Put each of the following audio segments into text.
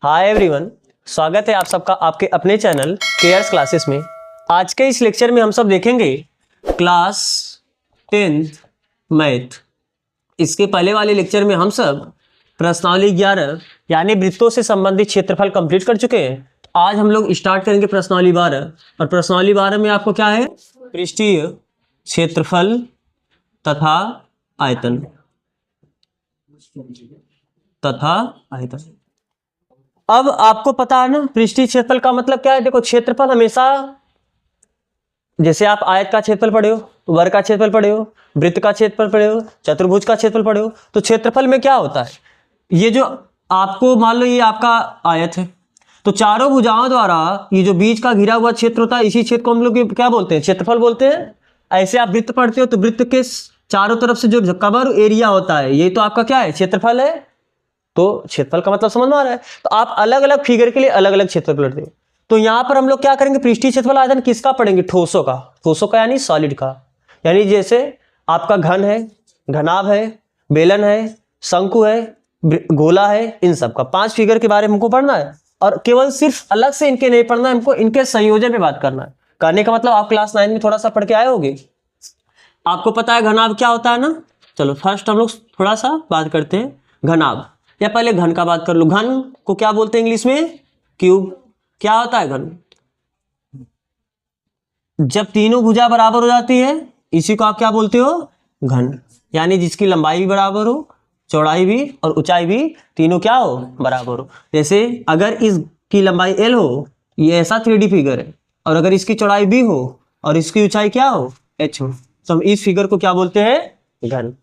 Hi everyone, स्वागत है आप सबका आपके अपने चैनल केयर्स क्लासेस में। आज के इस लेक्चर में हम सब देखेंगे क्लास 10th मैथ। इसके पहले वाले लेक्चर में हम सब प्रश्नावली 11 यानी वृत्तों से संबंधित क्षेत्रफल कंप्लीट कर चुके हैं। आज हम लोग स्टार्ट करेंगे प्रश्नावली 12 और प्रश्नावली 12 में आपको क्या है, पृष्ठीय क्षेत्रफल तथा आयतन अब आपको पता है ना पृष्ठीय क्षेत्रफल का मतलब क्या है। देखो, क्षेत्रफल हमेशा, जैसे आप आयत का क्षेत्रफल पढ़े हो, वर्ग का क्षेत्रफल पढ़े हो, वृत्त का क्षेत्रफल पढ़े हो, चतुर्भुज का क्षेत्रफल पढ़े हो, तो क्षेत्रफल में क्या होता है, ये जो आपको मान लो ये आपका आयत है, तो चारों भुजाओं द्वारा ये जो बीच का घिरा हुआ क्षेत्र होता है, इसी क्षेत्र को हम लोग क्या बोलते हैं, क्षेत्रफल बोलते हैं। ऐसे आप वृत्त पढ़ते हो तो वृत्त के चारों तरफ से जो कवर एरिया होता है, ये तो आपका क्या है, क्षेत्रफल है। तो क्षेत्रफल का मतलब समझ में आ रहा है। तो आप अलग अलग फिगर के लिए अलग अलग क्षेत्रफल पढ़ते हो। तो यहां पर हम लोग क्या करेंगे, पृष्ठीय क्षेत्रफल आयतन किसका पढ़ेंगे, ठोसों का यानी सॉलिड का। यानी जैसे आपका घन है, घनाभ है, बेलन है, शंकु है, गोला है, इन सब का 5 फिगर के बारे में हमको पढ़ना है। और केवल सिर्फ अलग से इनके नहीं पढ़ना है, हमको इनके संयोजन में बात करना है। कहने का मतलब आप क्लास 9 में थोड़ा सा पढ़ के आए होगे, आपको पता है घनाभ क्या होता है ना। चलो फर्स्ट हम लोग थोड़ा सा बात करते हैं घनाभ, या पहले घन का बात कर लो। घन को क्या बोलते हैं इंग्लिश में, क्यूब। क्या होता है घन, जब तीनों भुजा बराबर हो जाती है इसी को आप क्या बोलते हो, घन। यानी जिसकी लंबाई भी बराबर हो, चौड़ाई भी और ऊंचाई भी, तीनों क्या हो, बराबर हो। जैसे अगर इसकी लंबाई l हो, ये ऐसा 3D फिगर है, और अगर इसकी चौड़ाई b हो और इसकी ऊंचाई क्या हो, h हो, तो हम इस फिगर को क्या बोलते हैं, घन।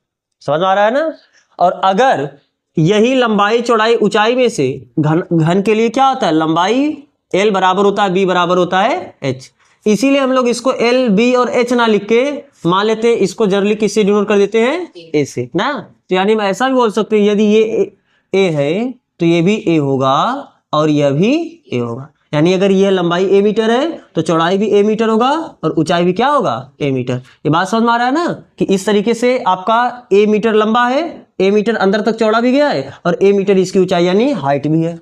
समझ में आ रहा है ना। और अगर यही लंबाई चौड़ाई ऊंचाई में से घन के लिए क्या होता है, लंबाई l बराबर होता है b बराबर होता है h। इसीलिए हम लोग इसको l b और h ना लिख के मान लेते हैं, इसको जनरली किससे डिनोट कर देते हैं, a से ना। तो यानी मैं ऐसा भी बोल सकते हैं, यदि ये a है तो ये भी a होगा और यह भी a होगा। यानी अगर यह लंबाई a मीटर है तो चौड़ाई भी a मीटर होगा और ऊंचाई भी क्या होगा, a मीटर। ये बात समझ में आ रहा है ना, कि इस तरीके से आपका a मीटर लंबा है, a मीटर अंदर तक चौड़ा भी गया है और a मीटर इसकी ऊंचाई यानी हाइट भी है।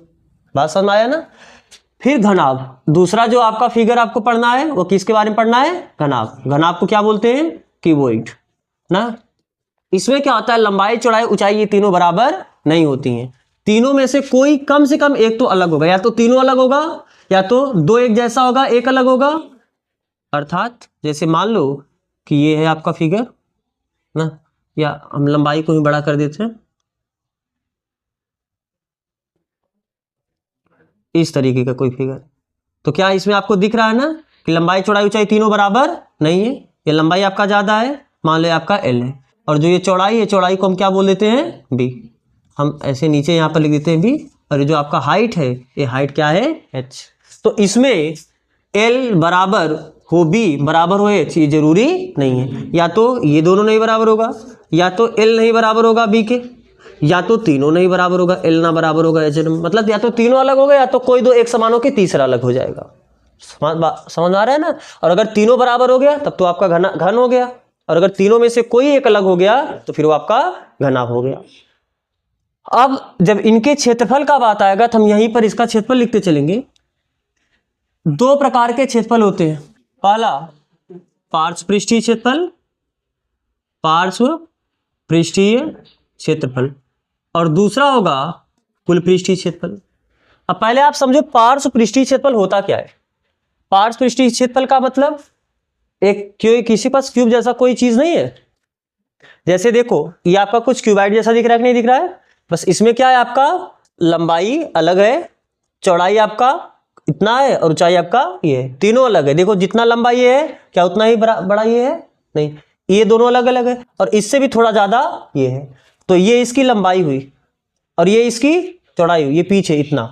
बात समझ में आया ना। फिर घनाभ, दूसरा जो आपका फिगर आपको पढ़ना है वो किसके बारे में पढ़ना है, घनाभ। घनाभ को क्या बोलते हैं, क्यूबॉइड ना। इसमें क्या होता है, लंबाई चौड़ाई ऊंचाई ये तीनों बराबर नहीं होती हैं। तीनों में से कोई कम से कम एक तो अलग होगा, या तो तीनों अलग होगा या तो दो एक जैसा होगा, एक अलग होगा। अर्थात जैसे मान लो कि ये है आपका फिगर ना, या हम लंबाई को ही बड़ा कर देते हैं, इस तरीके का कोई फिगर। तो क्या इसमें आपको दिख रहा है ना कि लंबाई चौड़ाई ऊंचाई तीनों बराबर नहीं है। ये लंबाई आपका ज्यादा है, मान लो आपका l है, और जो ये चौड़ाई है, चौड़ाई को हम क्या बोल देते हैं, b। हम ऐसे नीचे यहाँ पर लिख देते हैं b, और जो आपका हाइट है, ये हाइट क्या है, h। तो इसमें l बराबर हो b बराबर हो h ये जरूरी नहीं है। या तो ये दोनों नहीं बराबर होगा, या तो l नहीं बराबर होगा b के, या तो तीनों नहीं बराबर होगा, l ना बराबर होगा h। मतलब या तो तीनों अलग होगा या तो कोई दो एक समान होकर तीसरा अलग हो जाएगा। समझ आ रहा है ना। और अगर तीनों बराबर हो गया तब तो आपका घन हो गया, और अगर तीनों में से कोई एक अलग हो गया तो फिर वो आपका घनाभ हो गया। अब जब इनके क्षेत्रफल का बात आएगा तो हम यहीं पर इसका क्षेत्रफल लिखते चलेंगे। दो प्रकार के क्षेत्रफल होते हैं, पहला पार्श्व पृष्ठीय क्षेत्रफल, पार्श्व पृष्ठीय क्षेत्रफल, और दूसरा होगा कुल पृष्ठीय क्षेत्रफल। अब पहले आप समझो पार्श्व पृष्ठीय क्षेत्रफल होता क्या है। पार्श्व पृष्ठीय क्षेत्रफल का मतलब एक किसी पास क्यूब जैसा कोई चीज नहीं है। जैसे देखो ये आपका कुछ क्यूबाइड जैसा दिख रहा है कि नहीं दिख रहा है, बस इसमें क्या है, आपका लंबाई अलग है, चौड़ाई आपका इतना है और ऊंचाई आपका ये है, तीनों अलग है। देखो जितना लंबा ये है क्या उतना ही बड़ा ये है, नहीं, ये दोनों अलग अलग है, और इससे भी थोड़ा ज्यादा ये है। तो ये इसकी लंबाई हुई और ये इसकी चौड़ाई हुई, ये पीछे इतना,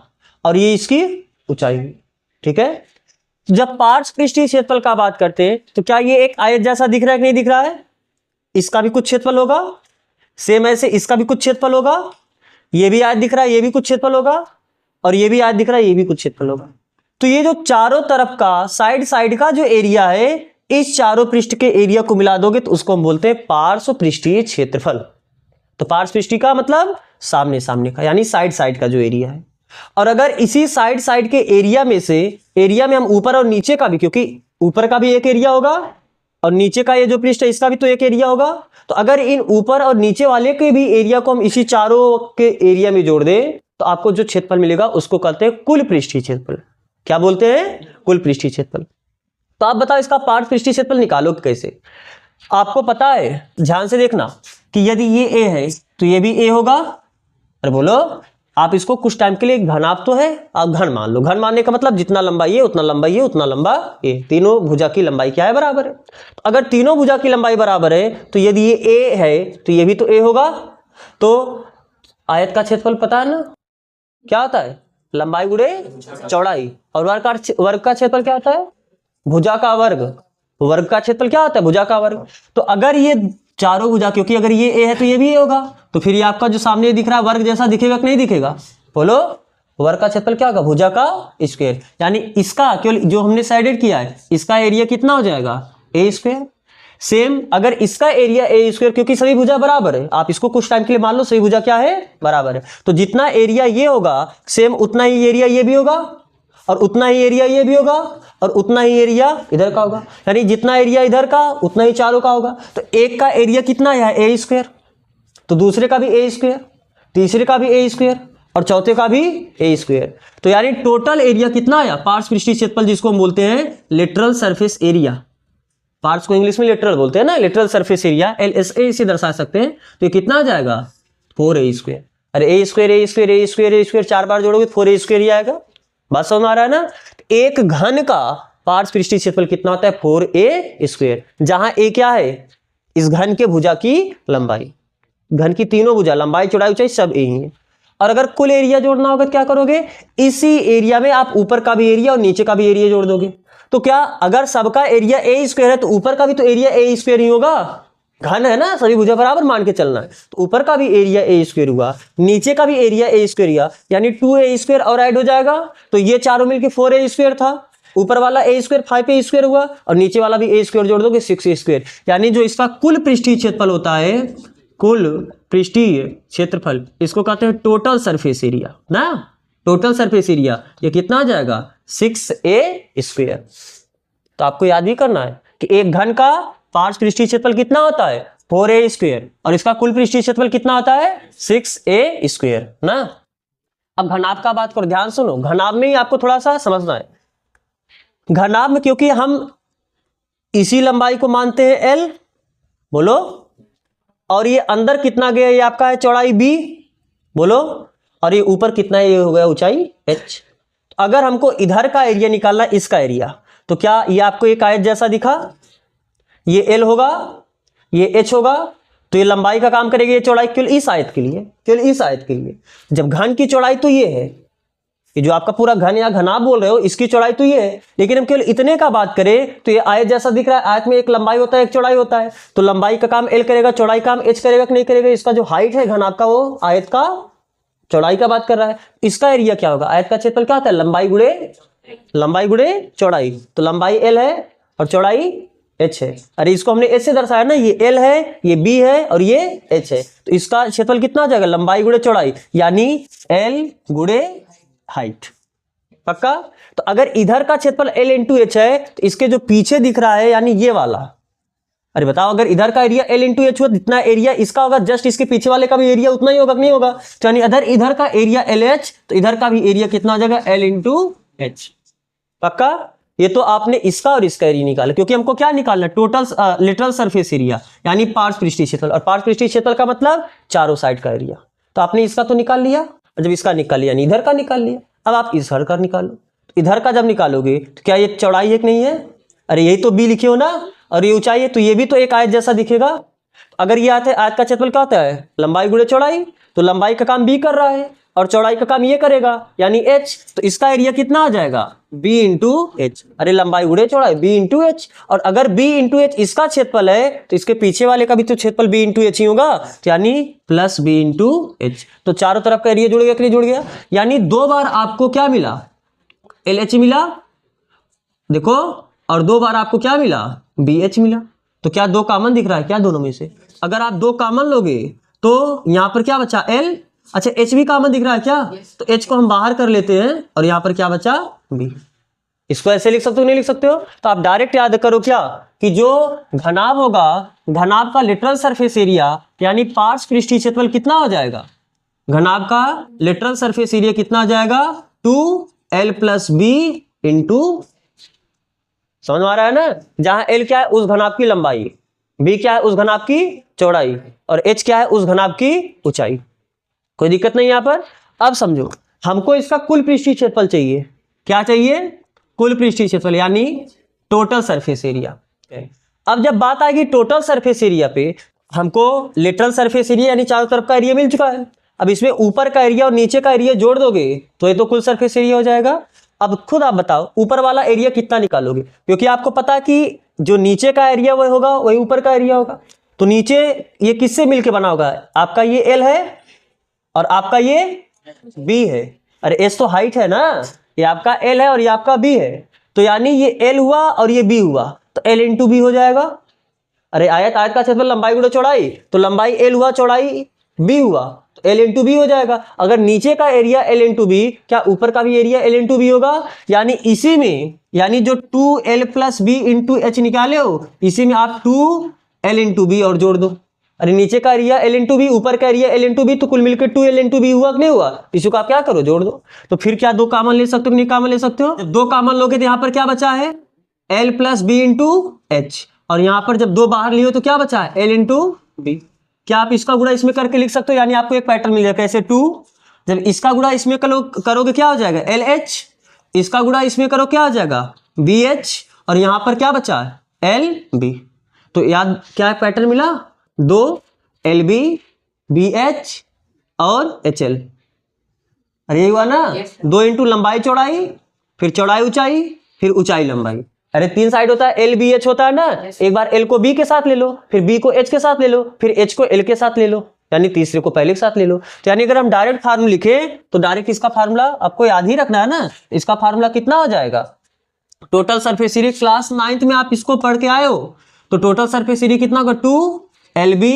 और ये इसकी ऊंचाई हुई। ठीक है। जब पार्श्व पृष्ठीय क्षेत्रफल का बात करते हैं तो क्या ये एक आयत जैसा दिख रहा है कि नहीं दिख रहा है, इसका भी कुछ क्षेत्रफल होगा, सेम ऐसे इसका भी कुछ क्षेत्रफल होगा, ये भी आयत दिख रहा है, ये भी कुछ क्षेत्रफल होगा, और ये भी आयत दिख रहा है, ये भी कुछ क्षेत्रफल होगा। तो ये जो चारों तरफ का साइड का जो एरिया है, इस चारों पृष्ठ के एरिया को मिला दोगे तो उसको हम बोलते हैं पार्श्व पृष्ठीय क्षेत्रफल। तो पार्श्व पृष्ठीय का मतलब सामने का, यानी साइड का जो एरिया है। और अगर इसी साइड साइड के एरिया में से, एरिया में हम ऊपर और नीचे का भी, क्योंकि ऊपर का भी एक एरिया होगा और नीचे का ये जो पृष्ठ है इसका भी तो एक एरिया होगा, तो अगर इन ऊपर और नीचे वाले के भी एरिया को हम इसी चारों के एरिया में जोड़ दें तो आपको जो क्षेत्रफल मिलेगा उसको कहते हैं कुल पृष्ठीय क्षेत्रफल। क्या बोलते हैं? कुल पृष्ठीय क्षेत्रफल। तो आप बताओ इसका पार्श्व पृष्ठीय क्षेत्रफल निकालोगे कैसे? आपको पता है, ध्यान से देखना कि यदि ये ए है तो ये भी ए होगा। अरे बोलो, आप इसको कुछ टाइम के लिए घनाभ तो है, आप घन मान लो। घन मानने का मतलब जितना लंबा ये उतना लंबा ये उतना लंबा ये, तीनों भुजा की लंबाई क्या है? बराबर है। तो अगर तीनों भुजा की लंबाई बराबर है तो यदि ये ए है तो ये भी तो ए होगा। तो आयत का क्षेत्रफल पता है ना क्या होता है? लंबाई गुणे चौड़ाई। और वर्ग का क्षेत्रफल क्या होता है? भुजा का वर्ग। वर्ग का क्षेत्रफल क्या होता है? भुजा का वर्ग। तो अगर ये चारों भुजा, क्योंकि अगर ये ए है तो ये भी ए होगा, तो फिर ये आपका जो सामने दिख रहा है वर्ग जैसा दिखेगा कि नहीं दिखेगा? बोलो, वर्ग का क्षेत्रफल क्या होगा? भुजा का स्क्वायर। यानी इसका केवल जो हमने साइडेड किया है इसका एरिया कितना हो जाएगा? ए स्क्वायर। सेम अगर इसका एरिया ए स्क्वायर, क्योंकि सभी भुजा बराबर है, आप इसको कुछ टाइम के लिए मान लो सभी भुजा क्या है? बराबर है। तो जितना एरिया ये होगा सेम उतना ही एरिया ये भी होगा, और उतना ही एरिया ये भी होगा, और उतना ही एरिया इधर का होगा। यानी जितना एरिया इधर का उतना ही चारों का होगा। तो एक का एरिया कितना है? ए स्क्वायर। तो दूसरे का भी ए स्क्वायर, तीसरे का भी ए स्क्वायर, और चौथे का भी ए स्क्वायर। तो यानी टोटल एरिया कितना आया? पार्श्व पृष्ठीय क्षेत्रफल, जिसको हम बोलते हैं लेटरल सरफेस एरिया। पार्ट्स को इंग्लिश में लेटरल बोलते हैं ना, लेटरल सरफेस एरिया, LSA से दर्शा सकते हैं। तो ये कितना आ जाएगा? 4a square. अरे ए स्क्वायर ए स्क्वायर ए स्क्वायर ए स्क्वायर 4 बार जोड़ोगे 4a स्क्वायर ही आएगा। बात समझ में आ रहा है ना? एक घन का पार्श्व पृष्ठीय क्षेत्रफल कितना होता है? 4a स्क्वायर, जहां a क्या है? इस घन के भुजा की लंबाई। घन की तीनों भुजा, लंबाई चौड़ाई ऊंचाई सब a ही है। और अगर कुल एरिया जोड़ना होगा तो क्या करोगे? इसी एरिया में आप ऊपर का भी एरिया और नीचे का भी एरिया जोड़ दोगे। तो क्या अगर सबका एरिया ए स्क्वायर है तो ऊपर का भी तो एरिया ए स्क्वायर ही होगा? घन है ना, सभी भुजा बराबर मान के चलना है। तो ऊपर का भी एरिया ए स्क्वायर हुआ, नीचे का भी एरिया ए स्क्वायर हुआ, यानी 2a स्क्वायर और ऐड हो जाएगा। तो ये चारों मिलके 4a स्क्वायर था, ऊपर वाला ए स्क्वायर 5a स्क्वायर हुआ, और नीचे वाला भी ए स्क्वायर जोड़ दोगे 6a स्क्वायर। यानी जो इसका कुल पृष्ठीय क्षेत्रफल होता है, कुल पृष्ठीय क्षेत्रफल, इसको कहते हैं टोटल सरफेस एरिया ना। टोटल सरफेस एरिया ये कितना आ जाएगा? 6a square. तो आपको याद भी करना है कि एक घन का पार्श्व पृष्ठीय क्षेत्रफल कितना होता है? 4a स्क्वायर, और इसका कुल पृष्ठीय क्षेत्रफल कितना होता है? 6a स्क्वायर ना। अब घनाभ का बात करो, ध्यान सुनो, घनाभ में ही आपको थोड़ा सा समझना है। घनाभ में क्योंकि हम इसी लंबाई को मानते हैं l, बोलो, और ये अंदर कितना गया? ये आपका है चौड़ाई b, बोलो, और ये ऊपर कितना है? ये हो गया ऊंचाई h। अगर हमको इधर का एरिया निकालना, इसका एरिया, तो क्या ये आपको एक आयत जैसा दिखा? ये l होगा, ये h होगा, तो ये लंबाई का काम करेगी, ये चौड़ाई केवल इस आयत के लिए, केवल इस आयत के लिए। जब घन की चौड़ाई तो ये है, ये जो आपका पूरा घन या घनाभ बोल रहे हो इसकी चौड़ाई तो ये है, लेकिन हम केवल इतने का बात करें तो ये आयत जैसा दिख रहा है। आयत में एक लंबाई होता है एक चौड़ाई होता है, तो लंबाई का काम l करेगा, चौड़ाई का काम h करेगा कि नहीं करेगा? इसका जो हाइट है घनाभ का वो आयत का चौड़ाई का बात कर रहा है। इसका एरिया क्या होगा? आयत का क्षेत्रफल क्या होता है? लंबाई गुणे चौड़ाई। तो लंबाई l है और चौड़ाई h है। अरे इसको हमने h से दर्शाया ना, ये l है, ये b है और ये h है। तो इसका क्षेत्रफल कितना हो जाएगा? लंबाई गुणे चौड़ाई, यानी l गुणे हाइट। पक्का? तो अगर इधर का क्षेत्रफल l इंटू h है तो इसके जो पीछे दिख रहा है यानी ये वाला, अरे बताओ, अगर इधर का एरिया l इंटू h हुआ, जितना एरिया इसका होगा जस्ट इसके पीछे वाले का भी एरिया उतना ही होगा कि नहीं होगा? तो यानी अगर इधर का एरिया LH तो इधर का भी एरिया कितना हो जाएगा? l into h। पक्का? ये तो आपने इसका और इसका एरिया निकाला, क्योंकि हमको क्या निकालना? टोटल लेटरल सरफेस एरिया, यानी पार्श्व पृष्ठीय क्षेत्रफल। और पार्श्व पृष्ठीय क्षेत्रफल का मतलब चारों साइड का एरिया। तो आपने इसका तो निकाल लिया, और जब इसका निकाल लिया यानी इधर का निकाल लिया। अब आप इधर का निकालो। तो इधर का जब निकालोगे तो क्या ये चौड़ाई है कि नहीं है? अरे यही तो b लिखे हो ना, और ये ऊंचाई है, तो ये भी तो एक आयत जैसा दिखेगा। अगर ये आयत का क्षेत्रफल क्या होता है? लंबाई गुणे चौड़ाई। तो लंबाई का काम b कर रहा है और चौड़ाई का काम ये करेगा, यानी h। तो इसका एरिया कितना आ जाएगा? b into H. अरे लंबाई गुणे चौड़ाई b इंटू एच। और अगर b इंटू एच इसका क्षेत्रफल है तो इसके पीछे वाले का भी तो क्षेत्रफल b इंटू एच ही होगा, तो यानी प्लस b इंटू एच। तो चारों तरफ का एरिया जुड़ गया कि नहीं जुड़ गया? यानी 2 बार आपको क्या मिला? LH मिला, देखो, और 2 बार आपको क्या मिला? BH मिला। तो क्या 2 कॉमन दिख रहा है क्या दोनों में से? अगर आप 2 कॉमन लोगे तो यहां पर क्या बचा? L, अच्छा एच भी कॉमन दिख रहा है क्या? तो एच को हम बाहर कर लेते हैं और यहाँ पर क्या बचा? बी। इसको ऐसे लिख सकते हो नहीं लिख सकते हो? तो आप डायरेक्ट याद करो क्या कि जो घनाभ होगा, घनाभ का लिटरल सरफेस एरिया यानी पार्श्व पृष्ठीय क्षेत्रफल कितना हो जाएगा? घनाभ का लिटरल सरफेस एरिया कितना आ जाएगा? 2l + b इंटू, समझ में आ रहा है ना? जहां l क्या है उस घनाभ की लंबाई, b क्या है उस घनाभ की चौड़ाई और h क्या है उस घनाभ की ऊंचाई। कोई दिक्कत नहीं यहां पर। अब समझो हमको इसका कुल पृष्ठीय क्षेत्रफल चाहिए। क्या चाहिए? कुल पृष्ठीय क्षेत्रफल यानी टोटल सरफेस एरिया। अब जब बात आएगी टोटल सरफेस एरिया पे, हमको लिटरल सरफेस एरिया यानी चारों तरफ का एरिया मिल चुका है। अब इसमें ऊपर का एरिया और नीचे का एरिया जोड़ दोगे तो ये तो कुल सरफेस एरिया हो जाएगा। अब खुद आप बताओ ऊपर वाला एरिया कितना निकालोगे, क्योंकि आपको पता है कि जो नीचे का एरिया वही होगा वही ऊपर का एरिया होगा। तो नीचे ये किससे मिलके बना होगा? आपका ये एल है और आपका ये बी है। अरे एस तो हाइट है ना, ये आपका एल है और ये आपका बी है, तो यानी ये एल हुआ और ये बी हुआ तो एल इंटू बी हो जाएगा। अरे आयत का क्षेत्रफल लंबाई गुणा चौड़ाई, तो लंबाई एल हुआ चौड़ाई बी हुआ तो एल इंटू बी हो जाएगा। अगर नीचे का एरिया एल इंटू बी, क्या ऊपर का भी एरिया एल इंटू बी होगा? यानी इसी में, यानी जो 2l + b इंटू एच निकाले हो इसी में आप 2l इंटू बी और जोड़ दो। अरे नीचे का एरिया एल इंटू बी, ऊपर का एरिया एल इंटू बी, तो कुल मिलकर 2l इंटू बी हुआ कि नहीं हुआ? इसी को आप क्या करो जोड़ दो। तो फिर क्या दो कॉमन ले सकते हो कि नहीं कॉमन ले सकते हो? जब दो कॉमन लोगे तो यहाँ पर क्या बचा है? l + b इंटू एच, और यहाँ पर जब दो बाहर लिए तो क्या बचा है? l into b. क्या आप इसका गुणा इसमें करके लिख सकते हो? यानी आपको एक पैटर्न मिल जाएगा कैसे? 2 जब इसका गुणा इसमें करोगे क्या हो जाएगा? LH। इसका गुणा इसमें करो क्या हो जाएगा? BH। और यहाँ पर क्या बचा है? LB। तो याद क्या पैटर्न मिला? 2 LB BH और HL। अरे यही हुआ ना? 2 इंटू लंबाई चौड़ाई, फिर चौड़ाई ऊंचाई, फिर ऊंचाई लंबाई। अरे 3 साइड होता है, एल बी एच होता है ना। एक बार एल को बी के साथ ले लो, फिर बी को एच के साथ ले लो, फिर एच को एल के साथ ले लो, यानी तीसरे को पहले के साथ ले लो। तो यानी अगर हम डायरेक्ट फार्मूला लिखे तो डायरेक्ट इसका फार्मूला आपको याद ही रखना है ना। इसका फार्मूला कितना हो जाएगा? Total surface area class 9th में आप इसको पढ़ के आए हो, तो टोटल सरफेस एरिया कितना होगा? 2LB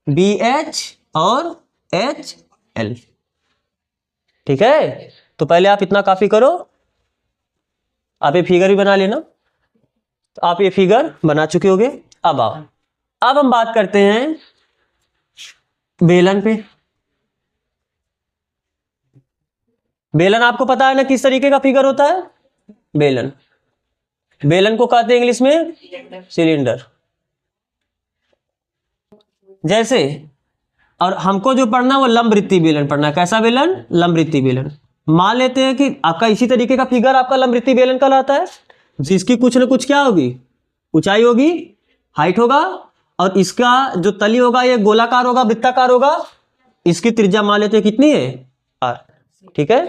BH और HL। ठीक है, तो पहले आप इतना काफी करो। आप ये फिगर भी बना लेना। तो आप ये फिगर बना चुके होगे। अब आओ, अब हम बात करते हैं बेलन पे। बेलन आपको पता है ना किस तरीके का फिगर होता है? बेलन, बेलन को कहते हैं इंग्लिश में सिलेंडर। जैसे, और हमको जो पढ़ना है वो लंबवृत्तीय बेलन पढ़ना है। कैसा बेलन? लंबवृत्तीय बेलन। मान लेते हैं कि आपका इसी तरीके का फिगर आपका लंबवृत्तीय बेलन कहलाता है, जिसकी कुछ ना कुछ क्या होगी? ऊंचाई होगी, हाइट होगा, और इसका जो तली होगा ये गोलाकार होगा, वृत्ताकार होगा। इसकी त्रिज्या मान लेते हैं कितनी है? r। ठीक है,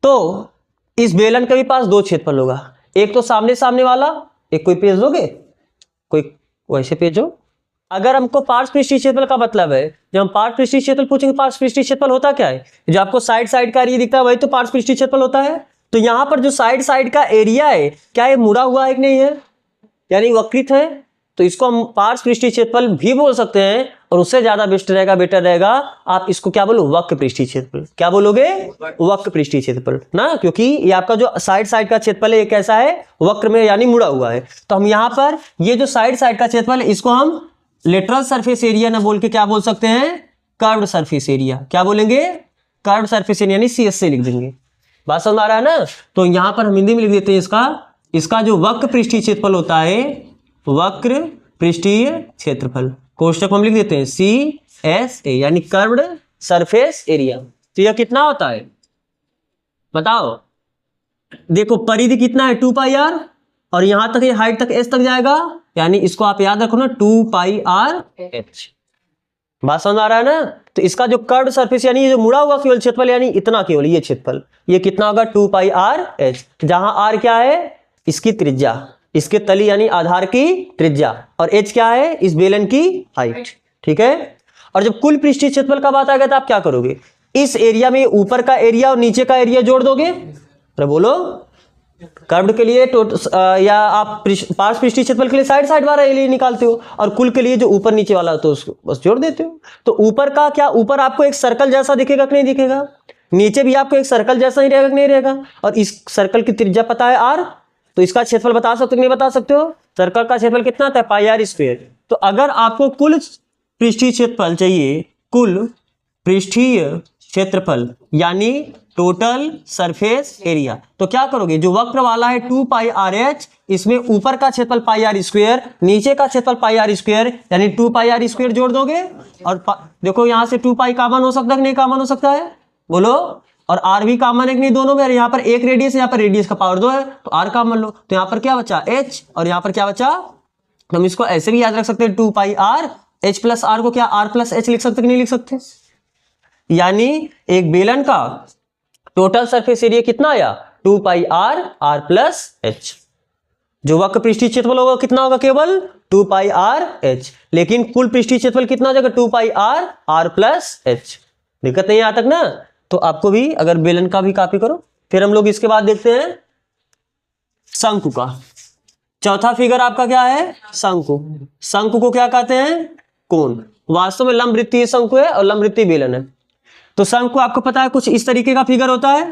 तो इस बेलन के भी पास दो क्षेत्रफल होगा, एक तो सामने सामने वाला, एक कोई पेज दोगे, कोई वैसे पेज हो। अगर हमको पार्श्व पृष्ठीय क्षेत्रफल का मतलब है, जब हम पार्श्व पृष्ठीय क्षेत्रफल पूछेंगे, पार्श्व पृष्ठीय क्षेत्रफल होता क्या है? जो आपको साइड साइड का एरिया दिखता है वही तो पार्श्व पृष्ठीय क्षेत्रफल होता है। तो यहाँ पर जो साइड साइड का एरिया है, क्या ये मुड़ा हुआ है कि नहीं है, यानी वक्रित है? तो इसको हम पार्श्व पृष्ठीय क्षेत्रफल भी बोल सकते हैं, और उससे ज्यादा बेस्ट रहेगा, बेटर रहेगा, आप इसको क्या बोलो? वक्र पृष्ठीय क्षेत्रफल। क्या बोलोगे? वक्र पृष्ठीय क्षेत्रफल ना, क्योंकि ये आपका जो साइड साइड का क्षेत्रफल है ये कैसा है? वक्र में, यानी मुड़ा हुआ है। तो हम यहाँ पर ये जो साइड साइड का क्षेत्रफल है इसको हम लेटरल सरफेस एरिया ना बोल के क्या बोल सकते हैं? Curved surface area. क्या बोलेंगे? कर्व्ड सरफेस एरिया, यानी CS से लिख देंगे। बात समझ आ रहा है ना? तो यहां पर हम हिंदी में लिख देते हैं इसका जो वक्र पृष्ठीय क्षेत्रफल होता है, वक्र पृष्ठीय क्षेत्रफल, कोष्टक हम लिख देते हैं CSA, यानी कर्व्ड सरफेस एरिया। तो यह कितना होता है बताओ? देखो परिधि कितना है? 2πr, और यहां तक ये हाइट तक s तक जाएगा, यानी इसको आप याद रखो ना 2πrh। बात समझ आ रहा है ना? तो इसका जो कर्व्ड सरफेस यानी ये जो मुड़ा हुआ केवल क्षेत्रफल, यानी इतना केवल ये क्षेत्रफल, ये कितना होगा? 2πrh, जहां r क्या है? इसकी त्रिज्या, इसके तली यानी आधार की त्रिज्या, और h क्या है? इस बेलन की हाइट। ठीक है, और जब कुल पृष्ठीय क्षेत्रफल का बात आ गया तो आप क्या करोगे? इस एरिया में ऊपर का एरिया और नीचे का एरिया जोड़ दोगे। अरे बोलो, कर्व्ड के लिए या आप पार्श्व पृष्ठीय क्षेत्रफल के लिए साइड साइड वाला एरिया निकालते हो, और कुल के लिए जो ऊपर नीचे वाला होता है उसको बस जोड़ देते हो। तो ऊपर का क्या, ऊपर आपको एक सर्कल जैसा दिखेगा कि नहीं दिखेगा, नीचे भी आपको एक सर्कल जैसा ही रहेगा कि नहीं रहेगा, और इस सर्कल की त्रिज्या पता है r, तो इसका क्षेत्रफल बता सकते हो कि नहीं बता सकते हो, सर्कल का क्षेत्रफल कितना आता है पाई आर स्क्वायर। तो अगर आपको कुल पृष्ठीय क्षेत्रफल चाहिए, कुल पृष्ठीय क्षेत्रफल यानी टोटल सरफेस एरिया, तो क्या करोगे, जो वक्र वाला है 2 पाई आर एच, इसमें ऊपर का क्षेत्रफल पाई आर स्क्वायर, नीचे का क्षेत्रफल पाई आर स्क्वायर, यानी 2 पाई आर स्क्वायर जोड़ दोगे, और देखो यहां से 2 पाई कॉमन हो सकता है कि नहीं कॉमन हो सकता है, बोलो, और आर भी कॉमन है कि नहीं दोनों में, यहाँ पर एक रेडियस है, यहाँ पर रेडियस का पावर 2 है, तो आर कॉमन लो, तो यहाँ पर क्या बचा एच, और यहाँ पर क्या बचा, तो हम इसको ऐसे भी याद रख सकते हैं 2 पाई आर एच प्लस आर को क्या आर प्लस एच लिख सकते कि नहीं लिख सकते, यानी एक बेलन का टोटल सरफेस एरिया कितना आया 2 पाई आर आर प्लस एच। जो वक्र पृष्ठीय क्षेत्रफल होगा कितना होगा, केवल 2 पाई आर एच, लेकिन कुल पृष्ठीय क्षेत्रफल कितना हो जाएगा 2 पाई आर आर प्लस एच। दिक्कत नहीं आता ना, तो आपको भी अगर बेलन का भी कॉपी करो। फिर हम लोग इसके बाद देखते हैं शंकु का। चौथा फिगर आपका क्या है, शंकु। शंकु को क्या कहते हैं, कोण। वास्तव में लंब वृत्तीय शंकु है और लंब वृत्तीय बेलन है। तो शंकु आपको पता है कुछ इस तरीके का फिगर होता है,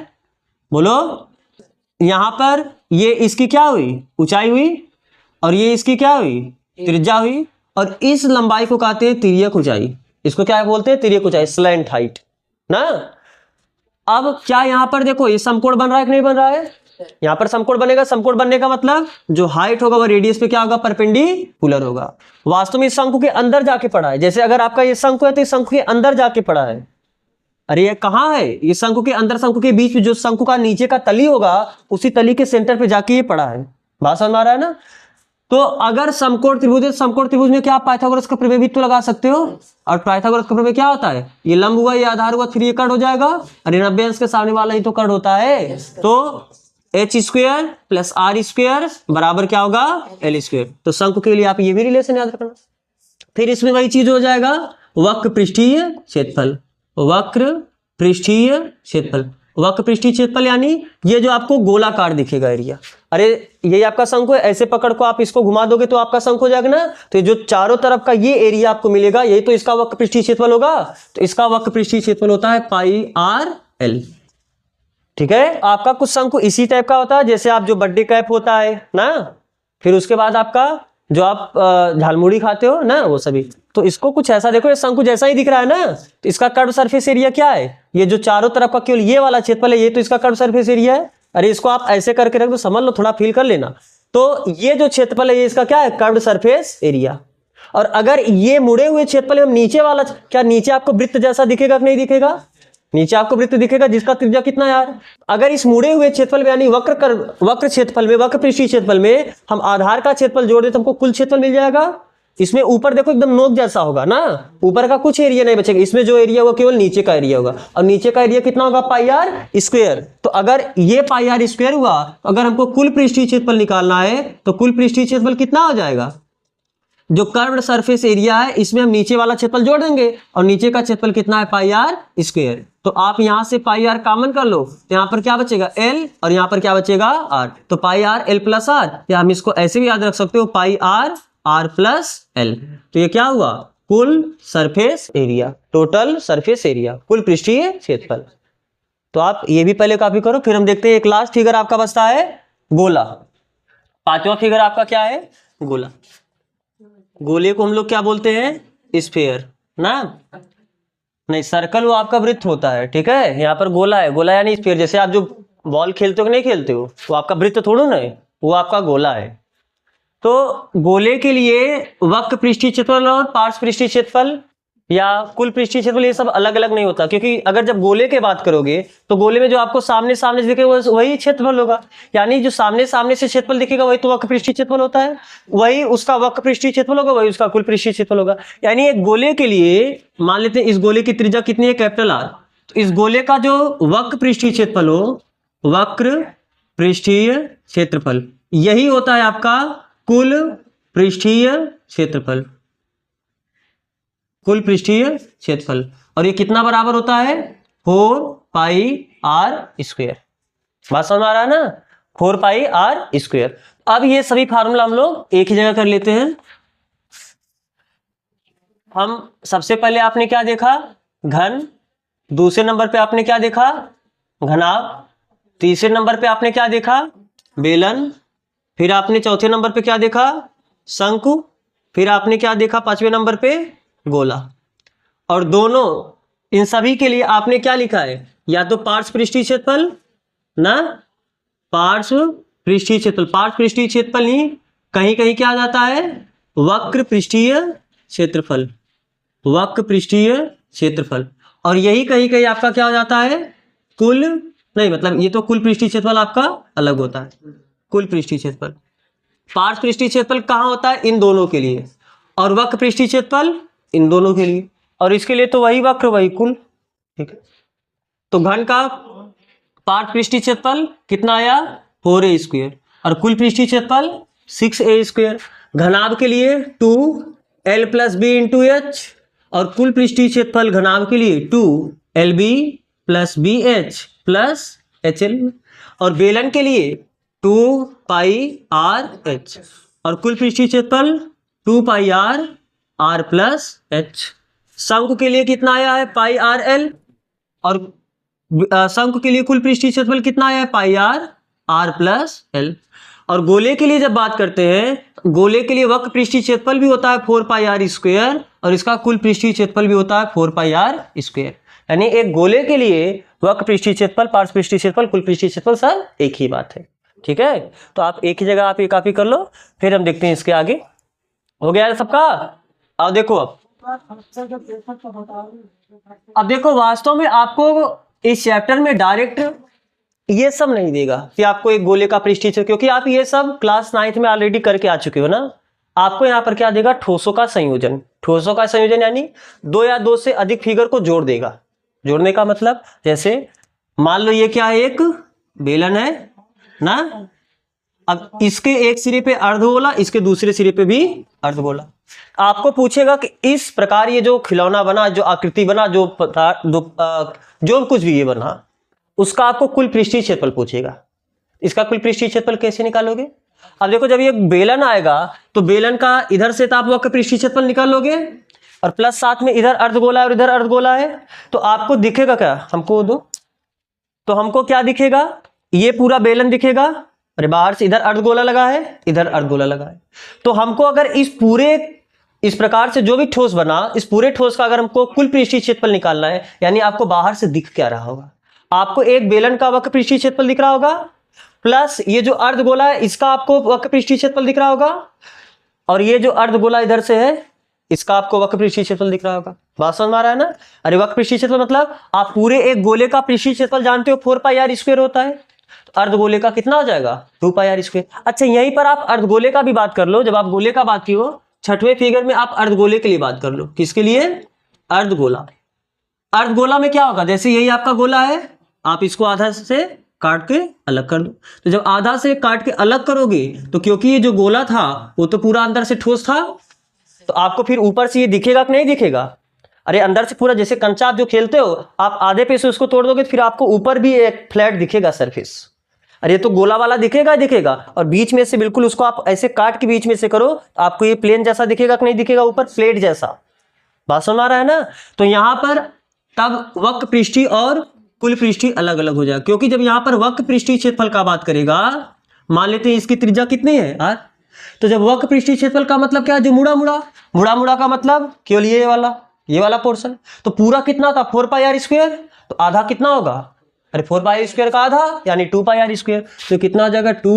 बोलो, यहां पर ये इसकी क्या हुई ऊंचाई हुई, और ये इसकी क्या हुई त्रिज्या हुई, और इस लंबाई को कहते हैं तिर्यक ऊंचाई। इसको क्या बोलते हैं, तिर्यक ऊंचाई, स्लैंट हाइट ना। अब क्या यहां पर देखो ये समकोण बन रहा है कि नहीं बन रहा है, यहां पर समकोण बनेगा। समकोण बनने का मतलब जो हाइट होगा वो रेडियस पे क्या होगा, परपेंडिकुलर होगा। वास्तव में इस शंकु के अंदर जाके पड़ा है, जैसे अगर आपका ये शंकु है तो इस शंकु के अंदर जाके पड़ा है। अरे ये कहाँ है, ये शंकु के अंदर, शंकु के बीच में जो शंकु का नीचे का तली होगा उसी तली के सेंटर पे जाके ये पड़ा है। बात समझ आ रहा है ना। तो अगर समकोण त्रिभुज है, समकोण त्रिभुज में क्या आप पाइथागोरस का प्रमेय भी तो लगा सकते हो, और पाइथागोरस का प्रमेय क्या होता है, ये लंब हुआ ये आधार हुआ फिर ये कर्ण हो जाएगा, अरे 90 अंश के सामने वाला ही तो कर्ण होता है। तो h square plus r square बराबर क्या होगा एल स्क्वायर। तो शंकु के लिए आप ये भी रिलेशन याद रखना। फिर इसमें वही चीज हो जाएगा वक्र पृष्ठीय क्षेत्रफल, वक्र पृष्ठीय क्षेत्रफल। वक्र पृष्ठीय क्षेत्रफल यानी ये जो आपको गोलाकार दिखेगा एरिया। अरे ये आपका शंकु है, ऐसे पकड़ को आप इसको घुमा दोगे तो आपका शंकु हो जाएगा ना। तो ये जो चारों तरफ का ये एरिया आपको मिलेगा यही तो इसका वक्र पृष्ठीय क्षेत्रफल होगा। तो इसका वक्र पृष्ठीय क्षेत्रफल होता है पाई आर एल। ठीक है, आपका कुछ शंकु इसी टाइप का होता है जैसे आप जो बर्थडे कैप होता है ना, फिर उसके बाद आपका जो आप झालमुड़ी खाते हो ना वो सभी, तो इसको कुछ ऐसा देखो, ये शंकु जैसा ही दिख रहा है ना। तो इसका कर्व सरफेस एरिया क्या है, ये जो चारों तरफ का केवल ये वाला क्षेत्रफल है ये तो इसका कर्व सरफेस एरिया है। अरे इसको आप ऐसे करके रख दो, समझ लो, थोड़ा फील कर लेना। तो ये जो क्षेत्रफल है ये इसका क्या है, कर्व सरफेस एरिया। और अगर ये मुड़े हुए क्षेत्रफल हम नीचे वाला, क्या नीचे आपको वृत्त जैसा दिखेगा कि नहीं दिखेगा, नीचे आपको वृत्त दिखेगा जिसका त्रिज्या कितना है यार। अगर इस मुड़े हुए क्षेत्रफल में यानी वक्र क्षेत्रफल में, वक्र पृष्ठीय क्षेत्रफल में हम आधार का क्षेत्रफल जोड़ दे तो हमको कुल क्षेत्रफल मिल जाएगा। इसमें ऊपर देखो एकदम नोक जैसा होगा ना, ऊपर का कुछ एरिया नहीं बचेगा, इसमें जो एरिया होगा केवल नीचे का एरिया होगा, और नीचे का एरिया कितना होगा पाई आर स्क्वायर। तो अगर ये पाई आर स्क्वायर हुआ, अगर हमको कुल पृष्ठीय क्षेत्रफल निकालना है तो कुल पृष्ठीय क्षेत्रफल कितना हो जाएगा, जो कर्व्ड सरफेस एरिया है इसमें हम नीचे वाला क्षेत्रफल जोड़ देंगे, और नीचे का क्षेत्रफल कितना है पाई आर स्क्वायर। तो आप यहां से पाई आर कॉमन कर लो, तो यहां पर क्या बचेगा एल, और यहां पर क्या बचेगा आर। तो पाई आर एल प्लस आर, या हम इसको ऐसे भी याद रख सकते हो पाई आर आर प्लस एल। तो ये क्या हुआ, कुल surface area, total surface area, कुल पृष्ठीय क्षेत्रफल। तो आप ये भी पहले कॉपी करो। फिर हम देखते हैं एक लास्ट फिगर आपका बचता है गोला। पांचवा फिगर आपका क्या है, गोला। गोले को हम लोग क्या बोलते हैं, स्फीयर ना, नहीं सर्कल वो आपका वृत्त होता है। ठीक है, यहाँ पर गोला है, गोला यानी स्फीयर। जैसे आप जो बॉल खेलते हो कि नहीं खेलते हो, वो आपका वृत्त थोड़ा ना है, वो आपका गोला है। तो गोले के लिए वक्र पृष्ठीय क्षेत्रफल और पार्श्व पृष्ठीय क्षेत्रफल या कुल पृष्ठीय क्षेत्रफल ये सब अलग अलग नहीं होता, क्योंकि अगर जब गोले की बात करोगे तो गोले में जो आपको सामने सामने से दिखेगा वही क्षेत्रफल होगा, यानी जो सामने सामने से क्षेत्रफल दिखेगा वही तो वक्र पृष्ठीय क्षेत्रफल होता है, वही उसका वक्र पृष्ठीय क्षेत्रफल होगा, वही उसका कुल पृष्ठीय क्षेत्रफल होगा। यानी एक गोले के लिए मान लेते हैं इस गोले की त्रिज्या कितनी है, कैपिटल आर। तो इस गोले का जो वक्र पृष्ठीय क्षेत्रफल हो, वक्र पृष्ठीय क्षेत्रफल, यही होता है आपका कुल पृष्ठीय क्षेत्रफल, कुल पृष्ठीय क्षेत्रफल। और ये कितना बराबर होता है 4 पाई आर स्क्वायर। बात समझ आ रहा है ना। 4 पाई आर स्क्वायर। अब ये सभी फार्मूला हम लोग एक ही जगह कर लेते हैं। हम सबसे पहले आपने क्या देखा, घन, दूसरे नंबर पे आपने क्या देखा, घनाभ, तीसरे नंबर पे आपने क्या देखा, बेलन, फिर आपने चौथे नंबर पे क्या देखा, शंकु, फिर आपने क्या देखा पांचवें नंबर पे, गोला। और दोनों इन सभी के लिए आपने क्या लिखा है, या तो पार्श्व पृष्ठीय क्षेत्रफल ना, पार्श्व पृष्ठीय क्षेत्रफल, पार्श्व पृष्ठीय क्षेत्रफल नहीं, कहीं कहीं क्या आ जाता है, वक्र पृष्ठीय क्षेत्रफल, वक्र पृष्ठीय क्षेत्रफल। और यही कहीं कहीं आपका क्या हो जाता है, कुल नहीं, मतलब ये तो कुल पृष्ठीय क्षेत्रफल आपका अलग होता है, कुल पृष्ठीय क्षेत्रफल। पार्श्व पृष्ठीय क्षेत्रफल कहाँ होता है, इन दोनों के लिए, और वक्र पृष्ठीय क्षेत्रफल इन दोनों के लिए, और इसके लिए तो वही वक्र वही कुल, ठीक है। तो घन का पार्श्व पृष्ठीय क्षेत्रफल कितना आया, 4a स्क्वायर, और कुल पृष्ठीय क्षेत्रफल 6a स्क्वायर। घनाभ के लिए 2l + b × h, और कुल पृष्ठीय क्षेत्रफल घनाभ के लिए 2lb + bh + hL, और बेलन के लिए 2 पाई r h, और कुल पृष्ठीय क्षेत्रफल 2 पाई r + h। शंकु के लिए कितना आया है, पाई r l, और शंकु के लिए कुल पृष्ठीय क्षेत्रफल कितना आया है, पाई r + l। और गोले के लिए जब बात करते हैं, गोले के लिए वक्र पृष्ठीय क्षेत्रफल भी होता है 4 पाई r स्क्वायर, और इसका कुल पृष्ठीय क्षेत्रफल भी होता है 4 पाई r स्क्वायर। यानी एक गोले के लिए वक्र पृष्ठीय क्षेत्रफल, पार्श्व पृष्ठीय क्षेत्रफल, कुल पृष्ठीय क्षेत्रफल सब एक ही बात है, ठीक है। तो आप एक ही जगह आप ये कॉपी कर लो, फिर हम देखते हैं इसके आगे। हो गया है सबका। अब देखो, अब देखो वास्तव में आपको इस चैप्टर में डायरेक्ट ये सब नहीं देगा कि आपको एक गोले का पृष्ठीय क्षेत्र, क्योंकि आप ये सब क्लास 9th में ऑलरेडी करके आ चुके हो ना। आपको यहाँ पर क्या देगा, ठोसों का संयोजन। ठोसों का संयोजन यानी 2 या 2 से अधिक फिगर को जोड़ देगा। जोड़ने का मतलब जैसे मान लो ये क्या है, एक बेलन है ना, अब इसके एक सिरे पे अर्धगोला, इसके दूसरे सिरे पे भी अर्धगोला। आपको पूछेगा कि इस प्रकार ये जो खिलौना बना, जो आकृति बना, जो कुछ भी ये बना, उसका आपको कुल पृष्ठीय क्षेत्रफल पूछेगा। इसका कुल पृष्ठीय क्षेत्रफल कैसे निकालोगे। अब देखो, जब ये बेलन आएगा तो बेलन का इधर से तो आप वक्र पृष्ठीय क्षेत्रफल निकालोगे, और प्लस साथ में इधर अर्धगोला है और इधर अर्धगोला है, तो आपको दिखेगा क्या, हमको दो, तो हमको क्या दिखेगा, ये पूरा बेलन दिखेगा, अरे बाहर से इधर अर्धगोला लगा है, इधर अर्धगोला लगा है। तो हमको अगर इस प्रकार से जो भी ठोस बना, इस पूरे ठोस का अगर हमको कुल पृष्ठीय क्षेत्रफल निकालना है, यानी आपको बाहर से दिख क्या रहा होगा, आपको एक बेलन का वक्र पृष्ठीय क्षेत्रफल दिख रहा होगा, प्लस ये जो अर्धगोला है इसका आपको वक्र पृष्ठीय क्षेत्रफल दिख रहा होगा, और ये जो अर्धगोला इधर से है इसका आपको वक्र पृष्ठीय क्षेत्रफल दिख रहा होगा। बात समझ में आ रहा है ना। अरे वक्र पृष्ठीय क्षेत्रफल मतलब आप पूरे एक गोले का पृष्ठीय क्षेत्रफल जानते हो, 4 पाई r स्क्वायर होता है, तो अर्धगोले का कितना हो जाएगा, 2 पाई r स्क्वायर। अच्छा, यहीं पर आप अर्धगोले का भी बात कर लो। जब आप गोले का बात की हो, छठवें फिगर में आप अर्धगोले के लिए बात कर लो। किसके लिए, अर्धगोला। अर्धगोला में क्या होगा, जैसे यही आपका गोला है, आप इसको आधा से काट के अलग कर दो। तो जब आधा से काट के अलग करोगे, तो क्योंकि ये जो गोला था वो तो पूरा अंदर से ठोस था, तो आपको फिर ऊपर से ये दिखेगा कि नहीं दिखेगा। अरे अंदर से पूरा, जैसे कंचा आप जो खेलते हो, आप आधे पे से उसको तोड़ दोगे तो फिर आपको ऊपर भी एक फ्लैट दिखेगा सरफेस। अरे ये तो गोला वाला दिखेगा ही दिखेगा, और बीच में से बिल्कुल उसको आप ऐसे काट के बीच में से करो, तो आपको ये प्लेन जैसा दिखेगा कि नहीं दिखेगा, ऊपर प्लेट जैसा। बात समझ आ रहा है ना। तो यहां पर तब वक्र पृष्ठीय और कुल पृष्ठीय अलग अलग हो जाएगा, क्योंकि जब यहां पर वक्र पृष्ठीय क्षेत्रफल का बात करेगा, मान लेते हैं इसकी त्रिज्या कितनी है r, तो जब वक्र पृष्ठीय क्षेत्रफल का मतलब क्या है, जो मुड़ा मुड़ा का मतलब केवल ये वाला पोर्शन, तो पूरा कितना था 4 पाई r स्क्वायर, तो आधा कितना होगा, अरे 4 पाई स्क्वायर का आधा यानी 2 पाई r स्क्वायर, तो कितना आ जाएगा 2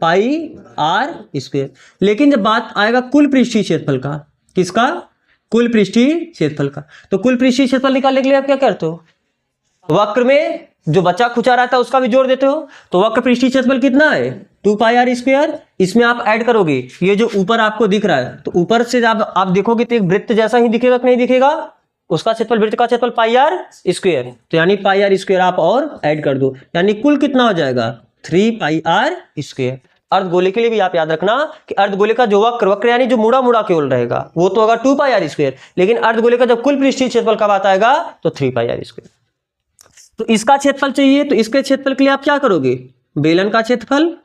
पाई r स्क्वायर। लेकिन जब बात आएगा कुल पृष्ठीय क्षेत्रफल का, किसका, कुल पृष्ठीय क्षेत्रफल का, तो कुल पृष्ठीय क्षेत्रफल निकालने के लिए आप क्या करते हो, वक्र में जो बचा खुचा रहता है उसका भी जोड़ देते हो। तो वक्र पृष्ठीय क्षेत्रफल कितना है, 2 पाई r स्क्वायर, इसमें आप ऐड करोगे ये जो ऊपर आपको दिख रहा है, तो ऊपर से जब आप देखोगे तो एक वृत्त जैसा ही दिखेगा कि नहीं दिखेगा, उसका क्षेत्रफल, वृत्त का क्षेत्रफल पाई r स्क्वायर, तो यानी पाई r स्क्वायर आप और ऐड कर दो, यानी कुल कितना हो जाएगा 3 पाई r स्क्वायर। अर्धगोले के लिए भी आप याद रखना कि अर्धगोले का जो वक्र यानी जो मुड़ा केवल रहेगा वो तो होगा 2 पाई r स्क्वायर, लेकिन अर्धगोले का जब कुल पृष्ठीय क्षेत्रफल का बात आएगा तो 3 पाई r स्क्वायर। तो इसका क्षेत्रफल चाहिए, तो इसके क्षेत्रफल के लिए आप क्या करोगे, बेलन का क्षेत्रफल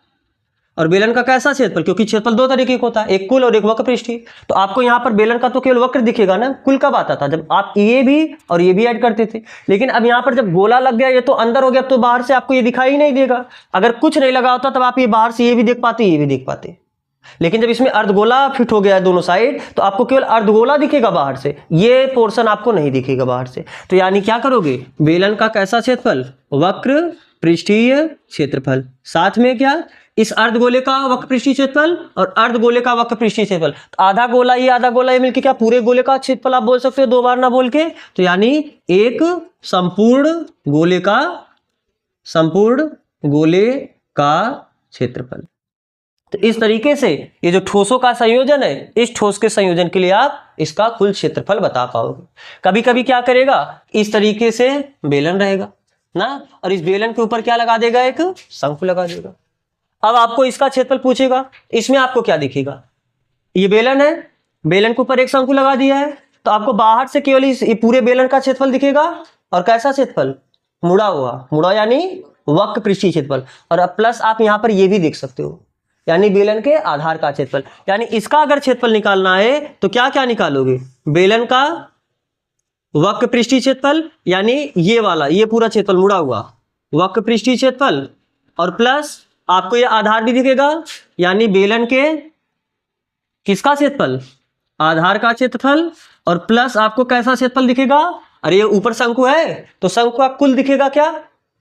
और बेलन का कैसा क्षेत्रफल, क्योंकि क्षेत्रफल दो तरीके का होता है, एक कुल और एक वक्र पृष्ठीय। तो आपको यहाँ पर बेलन का तो केवल वक्र दिखेगा ना, कुल कब आता था, जब आप ये भी और ये भी ऐड करते थे। लेकिन अब यहाँ पर जब गोला लग गया, ये तो अंदर हो गया, अब तो बाहर से आपको ये दिखाई ही नहीं देगा। अगर कुछ नहीं लगा होता तब आप ये बाहर से ये भी देख पाते, ये भी देख पाते। लेकिन जब इसमें अर्धगोला फिट हो गया है दोनों साइड, तो आपको केवल अर्धगोला दिखेगा बाहर से, ये पोर्शन आपको नहीं दिखेगा बाहर से। तो यानी क्या करोगे, बेलन का कैसा क्षेत्रफल, वक्र पृष्ठीय क्षेत्रफल, साथ में क्या, इस अर्धगोले का वक्र पृष्ठीय क्षेत्रफल और अर्धगोले का वक्र पृष्ठीय क्षेत्रफल। तो आधा गोला ये मिलके क्या पूरे गोले का क्षेत्रफल आप बोल सकते हो, दो बार ना बोल के। तो यानी एक संपूर्ण गोले का क्षेत्रफल। तो इस तरीके से ये जो ठोसों का संयोजन है, इस ठोस के संयोजन के लिए आप इसका कुल क्षेत्रफल बता पाओगे। कभी कभी क्या करेगा, इस तरीके से बेलन रहेगा ना, और इस बेलन के ऊपर क्या लगा देगा, एक शंकु लगा देगा। अब आपको इसका क्षेत्रफल पूछेगा, इसमें आपको क्या दिखेगा, ये बेलन है, बेलन के ऊपर एक शंकु लगा दिया है, तो आपको बाहर से केवल इस पूरे बेलन का क्षेत्रफल दिखेगा। और कैसा क्षेत्रफल, मुड़ा यानी वक्र पृष्ठीय क्षेत्रफल। और अब प्लस आप यहाँ पर ये भी देख सकते हो, यानी बेलन के आधार का क्षेत्रफल। यानी इसका अगर क्षेत्रफल निकालना है तो क्या क्या निकालोगे, बेलन का वक्र पृष्ठीय क्षेत्रफल, यानी ये वाला, ये पूरा क्षेत्रफल मुड़ा हुआ वक्र पृष्ठीय क्षेत्रफल, और प्लस आपको ये आधार भी दिखेगा, यानी बेलन के किसका क्षेत्रफल, आधार का क्षेत्रफल, और प्लस आपको कैसा क्षेत्रफल दिखेगा, अरे ये ऊपर शंकु है तो शंकु का कुल दिखेगा, क्या,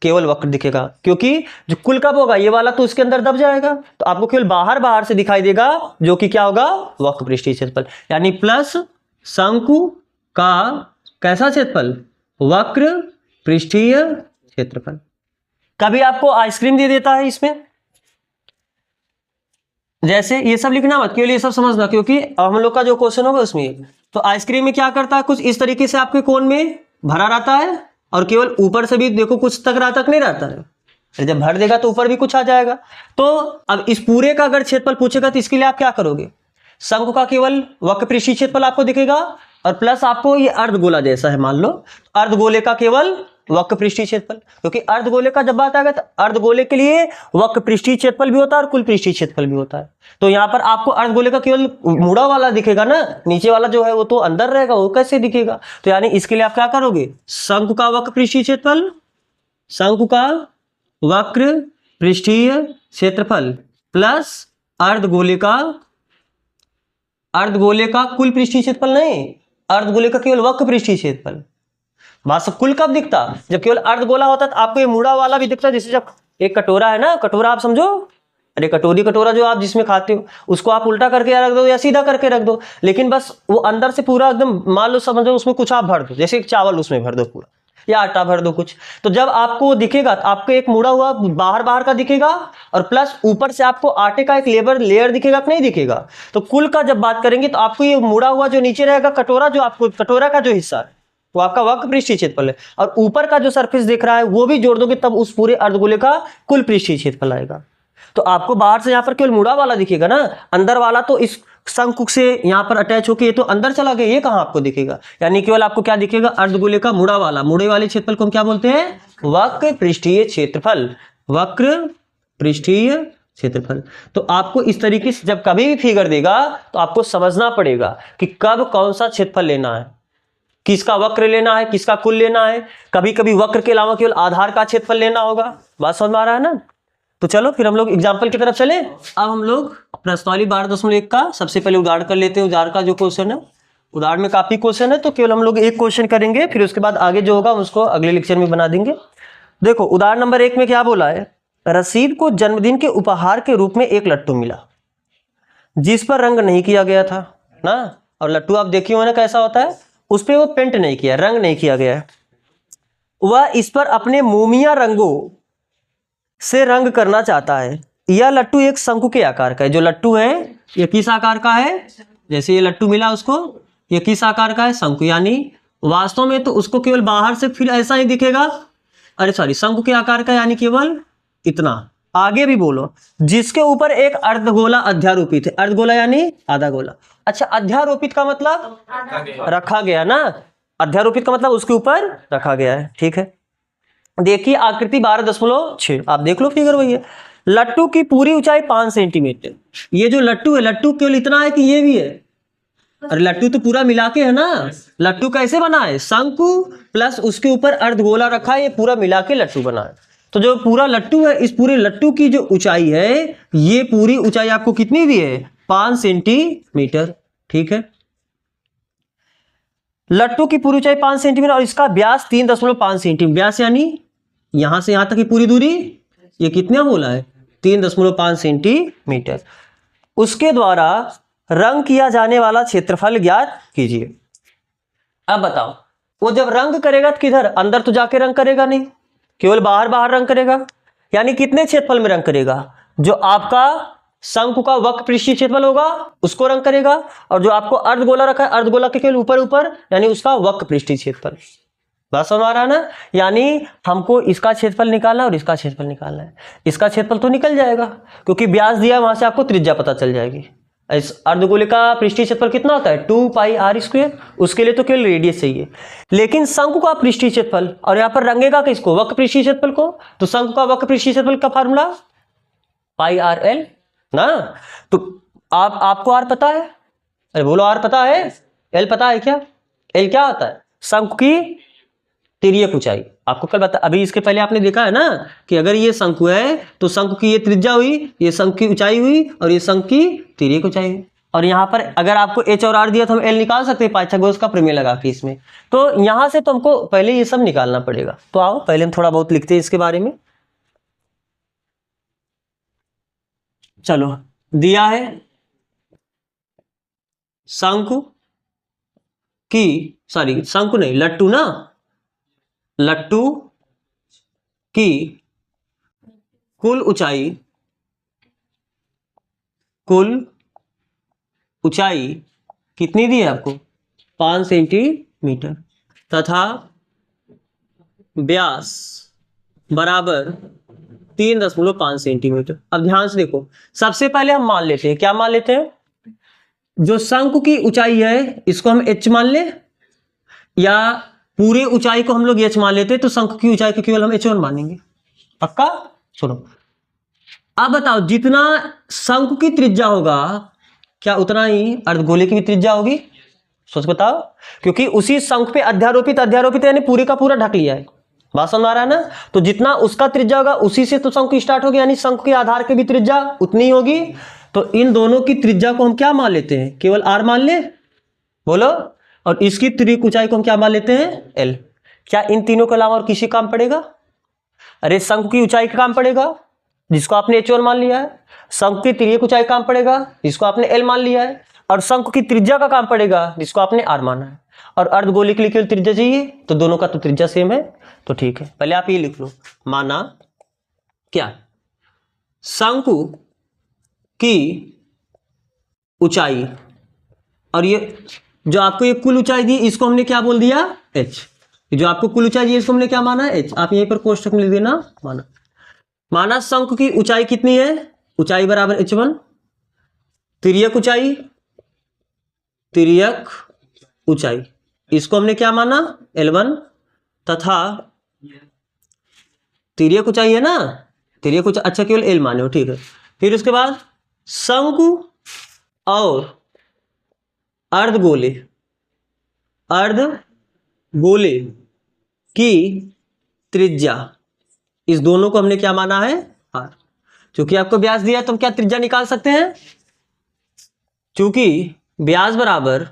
केवल वक्र दिखेगा, क्योंकि जो कुल कब होगा, ये वाला तो उसके अंदर दब जाएगा, तो आपको केवल बाहर से दिखाई देगा, जो कि क्या होगा, वक्र पृष्ठीय क्षेत्रफल। यानी प्लस शंकु का कैसा क्षेत्रफल, वक्र पृष्ठीय क्षेत्रफल। कभी आपको आइसक्रीम दे देता है इसमें, जैसे ये सब लिखना मत, केवल ये सब समझना, क्योंकि हम लोग का जो क्वेश्चन होगा उसमें, तो आइसक्रीम में क्या करता है, कुछ इस तरीके से आपके कोन में भरा रहता है, और केवल ऊपर से भी देखो कुछ तक तक नहीं रहता है, जब भर देगा तो ऊपर भी कुछ आ जाएगा। तो अब इस पूरे का अगर क्षेत्रफल पूछेगा तो इसके लिए आप क्या करोगे, शंकु का केवल वक्र पृष्ठीय क्षेत्रफल आपको दिखेगा, और प्लस आपको ये अर्धगोला जैसा है मान लो, अर्धगोले का केवल वक्र पृष्ठीय क्षेत्रफल, क्योंकि अर्धगोले का जब बात आएगा तो अर्धगोले के लिए वक्र पृष्ठीय क्षेत्रफल भी होता है और कुल पृष्ठीय क्षेत्रफल भी होता है। तो यहाँ पर आपको अर्धगोले का केवल मुड़ा वाला दिखेगा ना, नीचे वाला जो है वो तो अंदर रहेगा, वो कैसे दिखेगा। तो यानी इसके लिए आप क्या करोगे, शंकु का वक्र पृष्ठीय क्षेत्रफल, शंकु का वक्र पृष्ठीय क्षेत्रफल प्लस अर्धगोले का कुल पृष्ठीय क्षेत्रफल नहीं, अर्धगोले का केवल वक्र पृष्ठीय क्षेत्रफल। बात सब कुल कब दिखता, जब केवल अर्धगोला होता तो आपको ये मुड़ा वाला भी दिखता। जैसे जब एक कटोरा है ना, कटोरा आप समझो, अरे कटोरा जो आप जिसमें खाते हो उसको आप उल्टा करके रख दो या सीधा करके रख दो, लेकिन बस वो अंदर से पूरा एकदम मान लो समझो उसमें कुछ आप भर दो, जैसे चावल उसमें भर दो पूरा, या आटा भर दो कुछ, तो जब आपको दिखेगा तो आपको एक मुड़ा हुआ बाहर का दिखेगा, और प्लस ऊपर से आपको आटे का एक लेयर दिखेगा कि नहीं दिखेगा। तो कुल का जब बात करेंगे तो आपको ये मुड़ा हुआ जो नीचे रहेगा कटोरा, जो आपको कटोरा का जो हिस्सा है वो आपका वक्र पृष्ठीय क्षेत्रफल है, और ऊपर का जो सरफेस दिख रहा है वो भी जोड़ दोगे तब उस पूरे अर्धगोले का कुल पृष्ठीय क्षेत्रफल आएगा। तो आपको बाहर से यहाँ पर केवल मुड़ा वाला दिखेगा ना, अंदर वाला तो इस शंकु से यहाँ पर अटैच होकर ये तो अंदर चला गया, ये कहाँ आपको दिखेगा। यानी केवल आपको क्या दिखेगा, अर्धगोले का मुड़ा वाले क्षेत्रफल को हम क्या बोलते हैं, वक्र पृष्ठीय क्षेत्रफल, वक्र पृष्ठीय क्षेत्रफल। तो आपको इस तरीके से जब कभी भी फिगर देगा तो आपको समझना पड़ेगा कि कब कौन सा क्षेत्रफल लेना है, किसका वक्र लेना है, किसका कुल लेना है। कभी कभी वक्र के अलावा केवल आधार का क्षेत्रफल लेना होगा। बात समझ में आ रहा है ना। तो चलो फिर हम लोग एग्जाम्पल की तरफ चले। अब हम लोग प्रश्नावली 12.1 का सबसे पहले उदाहरण कर लेते हैं। उदाहरण का जो क्वेश्चन है, उदाहरण में काफी क्वेश्चन है तो केवल हम लोग एक क्वेश्चन करेंगे, फिर उसके बाद आगे जो होगा उसको अगले लेक्चर में बना देंगे। देखो उदाहरण नंबर 1 में क्या बोला है, रसीद को जन्मदिन के उपहार के रूप में एक लट्टू मिला जिस पर रंग नहीं किया गया था ना, और लट्टू आप देखिए हो ना कैसा होता है, उस पर वो पेंट नहीं किया, रंग नहीं किया गया है। वह इस पर अपने मोमिया रंगों से रंग करना चाहता है। यह लट्टू एक शंकु के आकार का है। जो लट्टू है ये किस आकार का है, जैसे ये लट्टू मिला उसको, ये किस आकार का है, शंकु। यानी वास्तव में तो उसको केवल बाहर से फिर ऐसा ही दिखेगा, अरे सॉरी शंकु के आकार का, यानी केवल इतना। आगे भी बोलो, जिसके ऊपर एक अर्धगोला अध्यारोपित है। अर्धगोला यानी आधा गोला। अच्छा, अध्यारोपित का मतलब रखा गया ना, अध्यारोपित का मतलब उसके ऊपर रखा गया है, ठीक है। देखिए आकृति 12.6, आप देख लो फिगर वही है। लट्टू की पूरी ऊंचाई 5 सेंटीमीटर। ये जो लट्टू है, लट्टू केवल इतना है कि ये भी है, अरे लट्टू तो पूरा मिला के है ना। लट्टू कैसे बना है, शंकु प्लस उसके ऊपर अर्धगोला रखा है, ये पूरा मिला के लट्टू बना है। तो जो पूरा लट्टू है, इस पूरे लट्टू की जो ऊंचाई है, ये पूरी ऊंचाई आपको कितनी दी है, 5 सेंटीमीटर। ठीक है, लट्टू की पूरी ऊंचाई 5 सेंटीमीटर और इसका व्यास 3.5 सेंटीमीटर। व्यास यानी यहां से यहां तक की पूरी दूरी, ये कितना बोला है, 3.5 सेंटीमीटर। उसके द्वारा रंग किया जाने वाला क्षेत्रफल ज्ञात कीजिए। अब बताओ, वो जब रंग करेगा तो किधर, अंदर तो जाके रंग करेगा नहीं, केवल बाहर बाहर रंग करेगा। यानी कितने क्षेत्रफल में रंग करेगा, जो आपका शंकु का वक्र पृष्ठीय क्षेत्रफल होगा उसको रंग करेगा, और जो आपको अर्धगोला रखा है, अर्धगोला के केवल ऊपर ऊपर, यानी उसका वक्र पृष्ठीय क्षेत्रफल। बात समझ आ रहा है ना। यानी हमको इसका क्षेत्रफल निकालना और इसका क्षेत्रफल निकालना है। इसका क्षेत्रफल तो निकल जाएगा क्योंकि व्यास दिया, वहां से आपको त्रिज्या पता चल जाएगी। इस अर्धगोले का पृष्ठीय क्षेत्रफल कितना होता है, 2 पाई आर स्क्वायर, उसके लिए तो केवल रेडियस चाहिए। लेकिन शंकु का पृष्ठीय क्षेत्रफल, और यहाँ पर रंगेगा किसको, वक्र पृष्ठीय क्षेत्रफल को, तो शंकु का वक्र पृष्ठीय क्षेत्रफल का फार्मूला पाई आर एल ना। तो आपको आर पता है, अरे बोलो आर पता है, एल पता है क्या, एल क्या होता है, शंकु की तिर्यक ऊंचाई। आपको कल बता, अभी इसके पहले आपने देखा है ना कि अगर ये शंकु है तो शंकु की ये त्रिज्या हुई, ये शंकु की ऊंचाई हुई, और ये शंकु की तिर्यक ऊंचाई हुई। और यहाँ पर अगर आपको एच और आर दिया तो हम एल निकाल सकते हैं पाइथागोरस का प्रमेय लगा के इसमें। तो यहाँ से तो हमको पहले ये सब निकालना पड़ेगा। तो आओ पहले हम थोड़ा बहुत लिखते हैं इसके बारे में। चलो, दिया है शंकु की, सॉरी शंकु नहीं, लट्टू ना, लट्टू की कुल ऊंचाई, कुल ऊंचाई कितनी दी है आपको, 5 सेंटीमीटर, तथा व्यास बराबर 3.5 सेंटीमीटर। अब ध्यान से देखो, सबसे पहले हम मान लेते हैं, क्या मान लेते हैं, जो शंकु की ऊंचाई है इसको हम h मान ले, या पूरे ऊंचाई को हम लोग h मान लेते हैं, तो शंकु की ऊंचाई को केवल हम h1 मानेंगे। पक्का। सुनो, अब बताओ, जितना शंकु की त्रिज्या होगा क्या उतना ही अर्धगोले की भी त्रिज्या होगी, सोच बताओ, क्योंकि उसी शंकु पे अध्यारोपित, अध्यारोपित यानी पूरे का पूरा ढक लिया है। बात समझ आ रहा है ना। तो जितना उसका त्रिज्या होगा उसी से तो शंकु स्टार्ट होगी, यानी शंकु के आधार की भी त्रिज्या उतनी होगी। तो इन दोनों की त्रिज्या को हम क्या मान लेते हैं, केवल r मान ले, बोलो, और इसकी तिर्यक ऊंचाई को हम क्या मान लेते हैं, l। क्या इन तीनों के अलावा और किसी काम पड़ेगा, अरे शंकु की ऊंचाई का काम पड़ेगा जिसको आपने h1 मान लिया है, शंकु की तिर्यक ऊंचाई काम पड़ेगा जिसको आपने l मान लिया है, और शंकु की त्रिज्या का काम पड़ेगा जिसको आपने r माना है। और अर्धगोले के लिए केवल त्रिज्या चाहिए, तो दोनों का तो त्रिज्या सेम है, तो ठीक है। पहले आप ये लिख लो, माना क्या, शंकु की ऊंचाई, और ये जो आपको ये कुल ऊंचाई दी इसको हमने क्या बोल दिया, h। जो आपको कुल ऊंचाई दी इसको हमने क्या माना, h। आप यहीं पर कोष्टक में लिख देना, माना शंकु की ऊंचाई कितनी है, ऊंचाई बराबर h1, तिर्यक ऊंचाई, तिर्यक ऊंचाई इसको हमने क्या माना, L1, तथा तिर्यक ऊंचाई है ना, तिर्यक ऊंचाई, अच्छा केवल L माने हो, ठीक है। फिर उसके बाद शंकु और अर्धगोले, अर्धगोले की त्रिज्या, इस दोनों को हमने क्या माना है, r। चूंकि आपको व्यास दिया है तो हम क्या त्रिज्या निकाल सकते हैं, चूंकि व्यास बराबर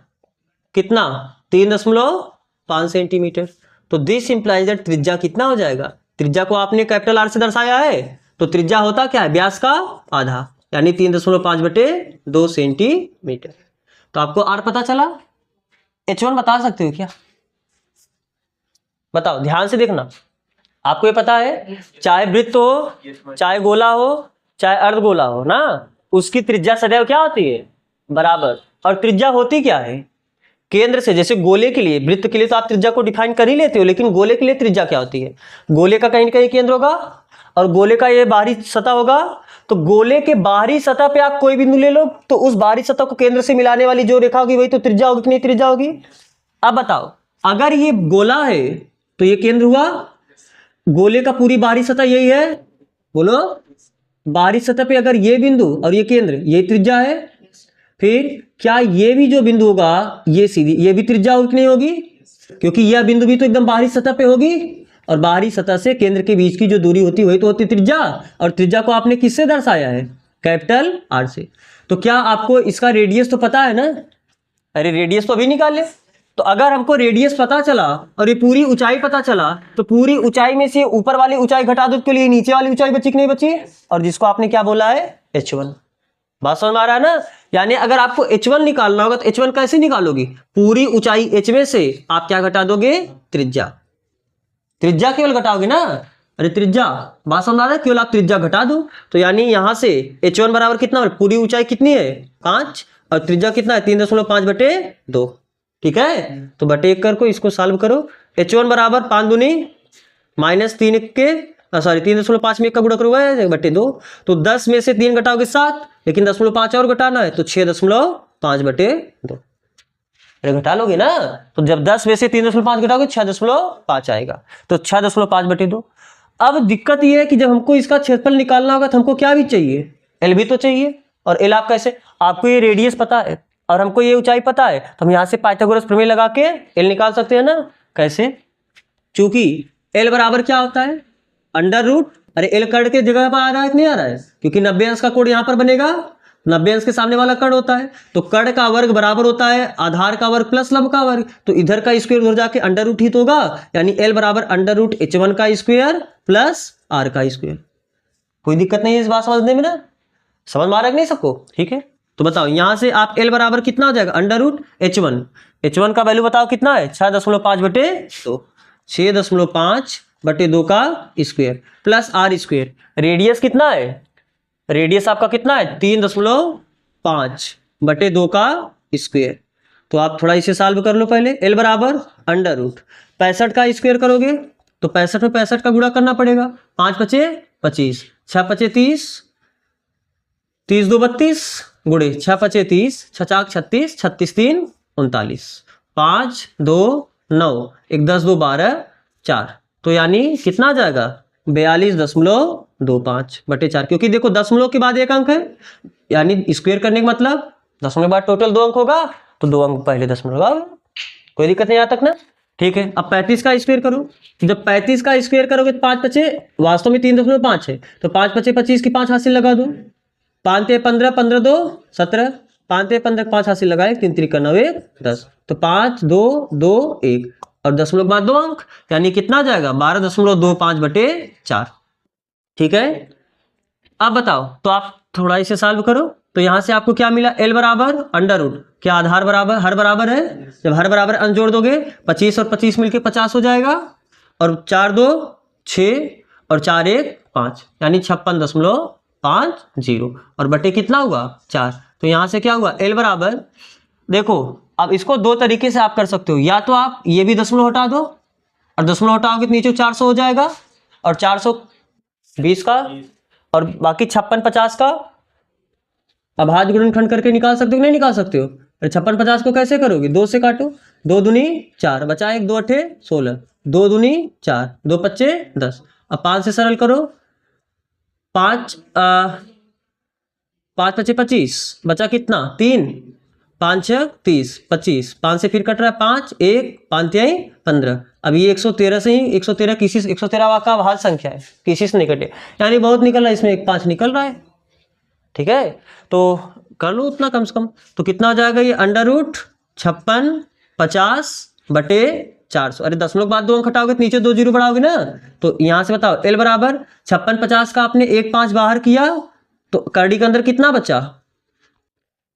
कितना, 3.5 सेंटीमीटर, तो दिस इंप्लाइज दैट त्रिज्या कितना हो जाएगा, त्रिज्या को आपने कैपिटल R से दर्शाया है, तो त्रिज्या होता क्या है, व्यास का आधा, यानी 3.5/2 सेंटीमीटर। तो आपको R पता चला, h1 बता सकते हो क्या, बताओ, ध्यान से देखना। आपको ये पता है, चाहे वृत्त हो, चाहे गोला हो, चाहे अर्धगोला हो ना, उसकी त्रिज्या सदैव क्या होती है, बराबर। और त्रिज्या होती क्या है, केंद्र से, जैसे गोले के लिए, वृत्त के लिए तो आप त्रिज्या को डिफाइन कर ही लेते हो, लेकिन गोले के लिए त्रिज्या क्या होती है, गोले का कहीं ना कहीं केंद्र होगा और गोले का ये बाहरी सतह होगा, तो गोले के बाहरी सतह पे आप कोई बिंदु ले लो, तो उस बाहरी सतह को केंद्र से मिलाने वाली जो रेखा होगी वही तो त्रिज्या होगी कि नहीं, त्रिज्या होगी। अब बताओ, अगर ये गोला है तो ये केंद्र हुआ, गोले का पूरी बाहरी सतह यही है, बोलो बाहरी सतह पे अगर ये बिंदु और ये केंद्र, ये त्रिज्या है, फिर क्या ये भी जो बिंदु होगा ये सीधी, ये भी त्रिज्या होगी कि नहीं होगी, क्योंकि यह बिंदु भी तो एकदम बाहरी सतह पे होगी, और बाहरी सतह से केंद्र के बीच की जो दूरी होती है वही तो होती त्रिज्या, और त्रिज्या को आपने किससे दर्शाया है, कैपिटल आर से। तो क्या आपको इसका रेडियस तो पता है ना, अरे रेडियस तो अभी निकाल ले। तो अगर हमको रेडियस पता चला और ये पूरी ऊंचाई पता चला, तो पूरी ऊंचाई में से ऊपर वाली ऊंचाई घटा दो, के लिए नीचे वाली ऊंचाई बची कि नहीं बची, और जिसको आपने क्या बोला है h1। बात समझ में आ रहा है ना। यानी अगर आपको h1 निकालना होगा तो h1 कैसे निकालोगी, पूरी ऊंचाई h में से आप क्या घटा दोगे, त्रिज्या, त्रिज्या केवल घटाओगे ना, अरे त्रिज्या, बात समझ आ रहा है, केवल आप त्रिज्या घटा दो। तो यानी यहां से h1 बराबर कितना, पूरी ऊंचाई कितनी है 5 और त्रिज्या कितना है 3.5/2, ठीक है। तो बटे 1 कर को इसको सॉल्व करो, h1 बराबर 5 दूनी -3 के सॉरी 3.5 में 1 का गुणा करोगे बटे 2, तो 10 में से 3 घटाओगे 7, लेकिन 0.5 और घटाना है तो 6.5/2, अरे घटा लोगे ना। तो जब 10 में से 3.5 घटाओगे 6.5 आएगा, तो 6.5/2। अब दिक्कत ये है कि जब हमको इसका क्षेत्रफल निकालना होगा तो हमको क्या भी चाहिए, एल भी तो चाहिए, और एल आप कैसे, आपको ये रेडियस पता है और हमको ये ऊंचाई पता है, तो हम यहाँ से पाइथागोरस प्रमेय लगा के एल निकाल सकते हैं ना। कैसे, चूंकि एल बराबर क्या होता है √, अरे एल कर्ण के जगह पर आ रहा है कि नहीं आ रहा है, क्योंकि 90 अंश का कोण यहाँ पर बनेगा, 90 अंश के सामने वाला कर्ण होता है, तो कर्ण का वर्ग बराबर होता है आधार का वर्ग प्लस लंब का वर्ग, तो इधर का स्क्वायर उधर जाके √ ही तो होगा, यानी एल बराबर √h1 का स्क्वायर प्लस r का स्क्वायर। कोई दिक्कत नहीं है इस बात समझने में ना, समझ में आ रहा है कि नहीं सबको, ठीक है। तो बताओ यहां से आप एल बराबर कितना हो जाएगा √h1, h1 का वैल्यू बताओ कितना है 6.5/2, 6.5/2 का square plus r square, radius कितना है, रेडियस आपका कितना है 3.5/2 का स्क्वायर। तो आप थोड़ा इसे सॉल्व कर लो पहले, एल बराबर √ 65 का स्क्वायर करोगे तो 65 में 65 का गुणा करना पड़ेगा, 5 × 5 = 25, 6 × 5 = 30, 30 × 2 = 32 गुणे 6 × 5 = 30, 6 × 4 = 36, 36 × 3 = 39, 5 2 9 1 10 2 12 4, तो यानी कितना आ जाएगा 42.25/4, क्योंकि देखो दशमलव के बाद एक अंक है, यानी स्क्वायर करने का मतलब दशमलव के बाद टोटल 2 अंक होगा, तो 2 अंक पहले दशमलव लगा, कोई दिक्कत नहीं यहाँ तक ना, ठीक है। अब 35 का स्क्वायर करो, जब 35 का स्क्वायर करोगे तो 5 × 5 वास्तव में 3.5 है, तो 5 × 5 = 25 की 5 हासिल लगा दो, 5 × 15 15 2 17, 5 × 15 5 हासिल लगाए, 3 × 3 = 9 10, तो 5 2 2 1 और दशमलव के बाद 2 अंक, यानी कितना आ जाएगा 12.25/4, ठीक है। अब बताओ, तो आप थोड़ा इसे सॉल्व करो, तो यहां से आपको क्या मिला, एल बराबर √, क्या आधार बराबर हर बराबर है, जब हर बराबर अंश जोड़ दोगे 25 और 25 मिलके 50 हो जाएगा, और 4 2 6 और 4 1 5, यानी 56.50, और बटे कितना हुआ 4, तो यहां से क्या हुआ एल बराबर, देखो अब इसको दो तरीके से आप कर सकते हो, या तो आप ये भी दशमलव हटा दो, और दशमलव हटाओगे तो नीचे 400 हो जाएगा, और 420 का और बाकी 56 50 का अभाज्य गुणनखंड करके निकाल सकते हो, नहीं निकाल सकते हो, अरे 56 50 को कैसे करोगे, 2 से काटो, 2 दूनी 4 बचा 1, 2 8 16, 2 दूनी 4, 2 5 10, अब 5 से सरल करो, 5 5 5 25 बचा कितना 3, 5 6 30 25, 5 से फिर कट रहा है 5 1 5 3 15, अब ये 113 से ही 113 किसी 113 का अभाज्य संख्या है, किसी से नहीं कटे, यानी बहुत निकल रहा है, इसमें 1 5 निकल रहा है, ठीक है। तो कर लो उतना कम से कम, तो कितना हो जाएगा ये √56 50/400, अरे दशमलव के बाद 2 अंक हटाओगे तो नीचे 2 जीरो बढ़ाओगे ना, तो यहां से बताओ एल बराबर 56 50 का आपने 1 5 बाहर किया, तो करड़ी के अंदर कितना बचा,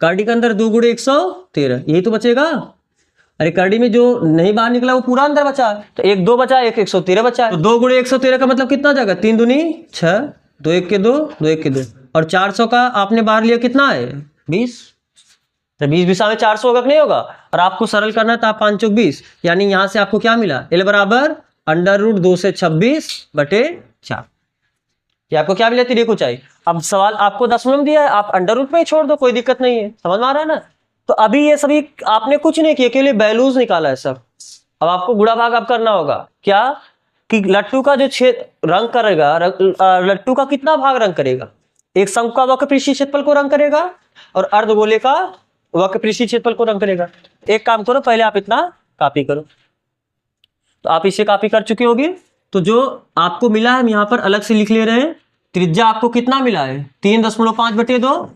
करड़ी के अंदर 2 × 113, यही तो बचेगा, अरे करड़ी में जो नहीं बाहर निकला वो पूरा अंदर बचा, तो 1 2 बचा 1 113 बचा, तो 2 × 113 का मतलब कितना जाएगा 3 दूनी 6, 2 1 के 2 2 1 के 2, और 400 का आपने बाहर लिया कितना है 20, तो 20 20 में 400 होगा कि नहीं होगा, और आपको सरल करना है तो आप 5 × 20, यानी यहां से आपको क्या मिला एल बराबर √2 से 26/4, ये आपको क्या मिला तिर्यक ऊंचाई। अब सवाल आपको दशमलव दिया है, आप √ में ही छोड़ दो, कोई दिक्कत नहीं है, समझ में आ रहा है ना। तो अभी ये सभी आपने कुछ नहीं किया, केवल वैल्यूज निकाला है सब, अब आपको गुणा भाग अब करना होगा, क्या कि लट्टू का जो रंग करेगा, लट्टू का कितना भाग रंग करेगा? एक शंकु का वक्र पृष्ठीय क्षेत्रफल को रंग करेगा और अर्धगोले का वक्र पृष्ठीय क्षेत्रफल को रंग करेगा। एक काम करो, पहले आप इतना कॉपी करो। तो आप इसे कॉपी कर चुके होंगे। तो जो आपको मिला है हम यहाँ पर अलग से लिख ले रहे हैं। त्रिज्या आपको कितना मिला है? 3.5/2।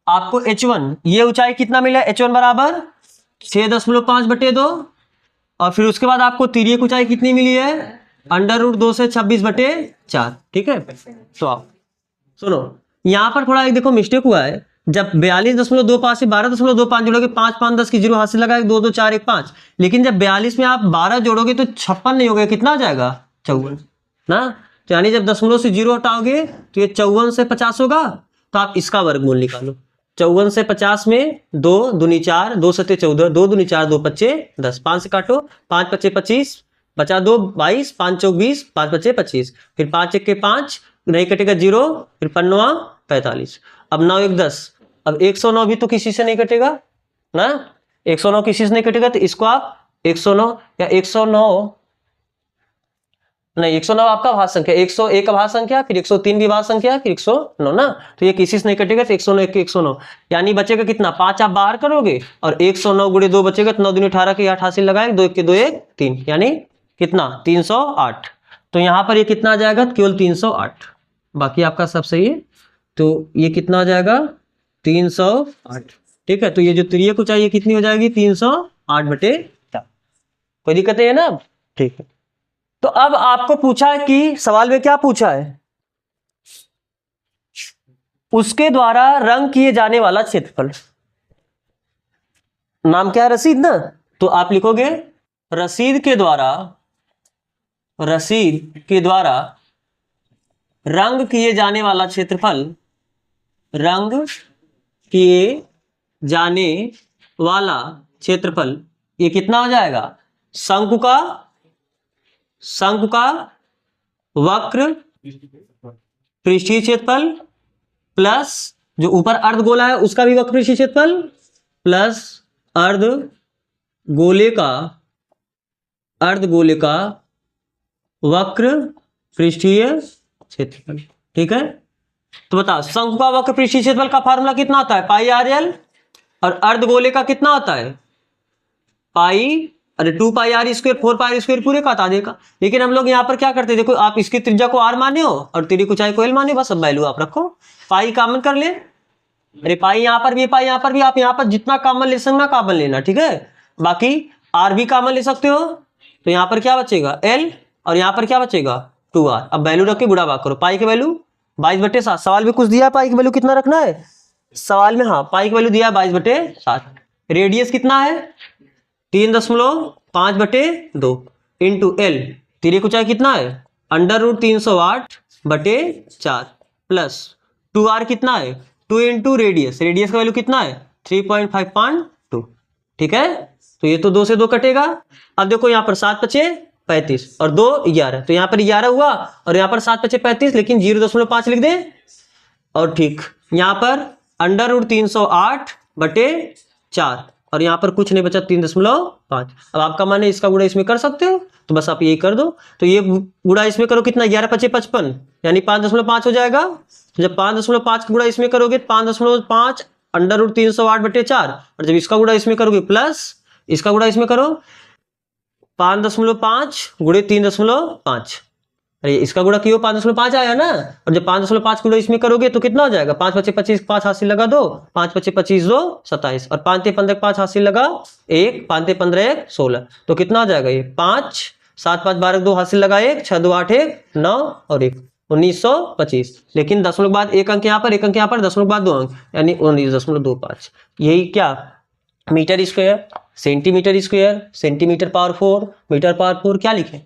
आपको h1 ये ऊंचाई कितना मिला है? h1 बराबर 6.5/2। और फिर उसके बाद आपको तिर्यक ऊंचाई कितनी मिली है? √2 से 26/4। ठीक है। तो आप सुनो, यहाँ पर थोड़ा एक देखो मिस्टेक हुआ है। जब 42.25 से 12.25 जोड़ोगे 5 5 10 की 0 हाथ से लगा 2 2 4 1 5। लेकिन जब 42 में आप 12 जोड़ोगे तो 56 नहीं होगा, कितना आ जाएगा? 54 ना। तो यानी जब दशमलव से 0 हटाओगे तो ये 54 से 50 होगा। तो आप इसका वर्गमूल निकालो। 54 से 50 में 2 दूनी 4, 2 सत्ते 14, 2 दूनी 4, 2 पच्चे 10, 5 से काटो, 5 पच्चे 25, बचा 2 22, 5 चौक 20, 5 पच्चे 25, फिर 5 1 के 5 नहीं कटेगा 0, फिर 5 45। अब 9 1 10। अब 109 भी तो किसी से नहीं कटेगा ना, 109 किसी से नहीं कटेगा। तो इसको आप 109 या 109 नहीं, 109 आपका भाज्य संख्या, 101 भाज्य संख्या, फिर 103 भी भाज्य संख्या, फिर 109 ना। तो ये किसी से नहीं कटेगा। तो 109 109 यानी बचेगा कितना? 5 आप बाहर करोगे और 109 गुणे 2 बचेगा। तो 9 दूनी 18 के 8 हासिल लगाए, 2 1 के 2 1 3, यानी कितना? 308। तो यहाँ पर ये कितना आ जाएगा? केवल 308। बाकी आपका सब सही है। तो ये कितना आ जाएगा? 308। ठीक है। तो ये जो तिर्यक ऊंचाई है कितनी हो जाएगी? 308/4। कोई दिक्कत है ना? ठीक है। तो अब आपको पूछा है कि सवाल में क्या पूछा है? उसके द्वारा रंग किए जाने वाला क्षेत्रफल। नाम क्या है? रसीद ना। तो आप लिखोगे रसीद के द्वारा रंग किए जाने वाला क्षेत्रफल, रंग किए जाने वाला क्षेत्रफल ये कितना हो जाएगा? शंकु का वक्र पृष्ठीय क्षेत्रफल प्लस जो ऊपर अर्धगोला है उसका भी वक्र पृष्ठीय क्षेत्रफल प्लस अर्धगोले का वक्र पृष्ठीय क्षेत्रफल। ठीक है। तो बताओ, शंकु का वक्र पृष्ठीय क्षेत्रफल का फार्मूला कितना होता है? πr/l। और अर्धगोले का कितना होता है? 2πr², 4πr² पूरे का हटा देगा। लेकिन हम लोग यहाँ पर क्या करते हैं? देखो, आप इसकी त्रिज्या को r माने हो और तिर्यक ऊंचाई को l माने, बस अब वैल्यू आप रखो। पाई कॉमन कर ले। अरे पाई यहाँ पर भी, पाई यहाँ पर भी, आप यहाँ पर जितना कॉमन ले सकना कॉमन लेना। ठीक है। बाकी r भी कॉमन ले सकते हो। तो यहाँ पर क्या बचेगा? l, और यहाँ पर क्या बचेगा? 2r। अब वैल्यू रख के गुणा भाग करो। पाई की वैल्यू 22/7। सवाल में कुछ दिया, पाई की वैल्यू कितना रखना है सवाल में? हाँ, पाई की वैल्यू दिया 22/7। रेडियस कितना है? 3.5/2 इंटू एल। तिर्यक ऊंचाई कितना है? √308/4 प्लस 2r कितना है? 2 इंटू रेडियस का वैल्यू कितना है? 3.5/2। ठीक है। तो ये तो 2 से 2 कटेगा। अब देखो यहाँ पर 7 5 35 और 2 11। तो यहाँ पर 11 हुआ और यहाँ पर 7 5 35, लेकिन 0.5 लिख दे। और ठीक यहाँ पर √308/4 और यहाँ पर कुछ नहीं बचा, 3.5। अब आपका मान है इसका गुणा इसमें कर सकते हो, तो बस आप यही कर दो। तो ये गुणा इसमें करो, कितना? 11 5 55, यानी 5.5 हो जाएगा। तो जब 5.5 का गुणा इसमें करोगे 5.5 √308/4, और जब इसका गुणा इसमें करोगे प्लस इसका गुणा इसमें करो 5.5 गुणे 3.5। अरे इसका गुणा क्यों? 5.5 आया ना। और जब 5.5 गुणा इसमें करोगे तो कितना हो जाएगा? 5 5 25, 5 हासिल लगा 2, 5 5 25 2 27, और 5 15 5 हासिल लगा 1, 5 15 1 16। तो कितना हो जाएगा? ये 5 7 5 12 2 हासिल लगा 1, 6 2 8 1 9 और 1 1925। लेकिन दशमलव के बाद एक अंक यहाँ पर, एक अंक यहाँ पर, दशमलव के बाद 2 अंक, यानी 19.25। यही क्या? Metre square, centimetre square, centimetre power 4, metre power 4 क्या लिखे?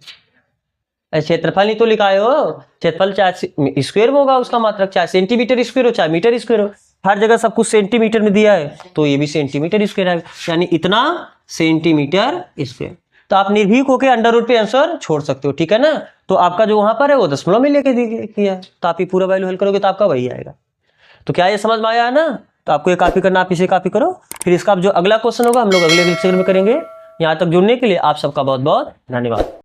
क्षेत्रफल नहीं तो लिखाए हो। क्षेत्रफल चाहे स्क्वायर में होगा उसका मात्रक, चाहे सेंटीमीटर स्क्वायर हो चाहे मीटर स्क्वायर हो, हर जगह सब कुछ सेंटीमीटर में दिया है, तो ये भी सेंटीमीटर स्क्वायर है, यानी इतना सेंटीमीटर स्क्वायर। तो आप निर्भीक होकर अंडर रूट पे आंसर छोड़ सकते हो। ठीक है ना। तो आपका जो वहां पर है वो दशमलव में लेके किया है, तो आप ये पूरा वैल्यू हल करोगे तो आपका वही आएगा। तो क्या ये समझ में आया है ना? तो आपको ये कॉपी करना, आप इसे कॉपी करो। फिर इसका जो अगला क्वेश्चन होगा हम लोग अगले लेक्चर में करेंगे। यहाँ तक जुड़ने के लिए आप सबका बहुत बहुत धन्यवाद।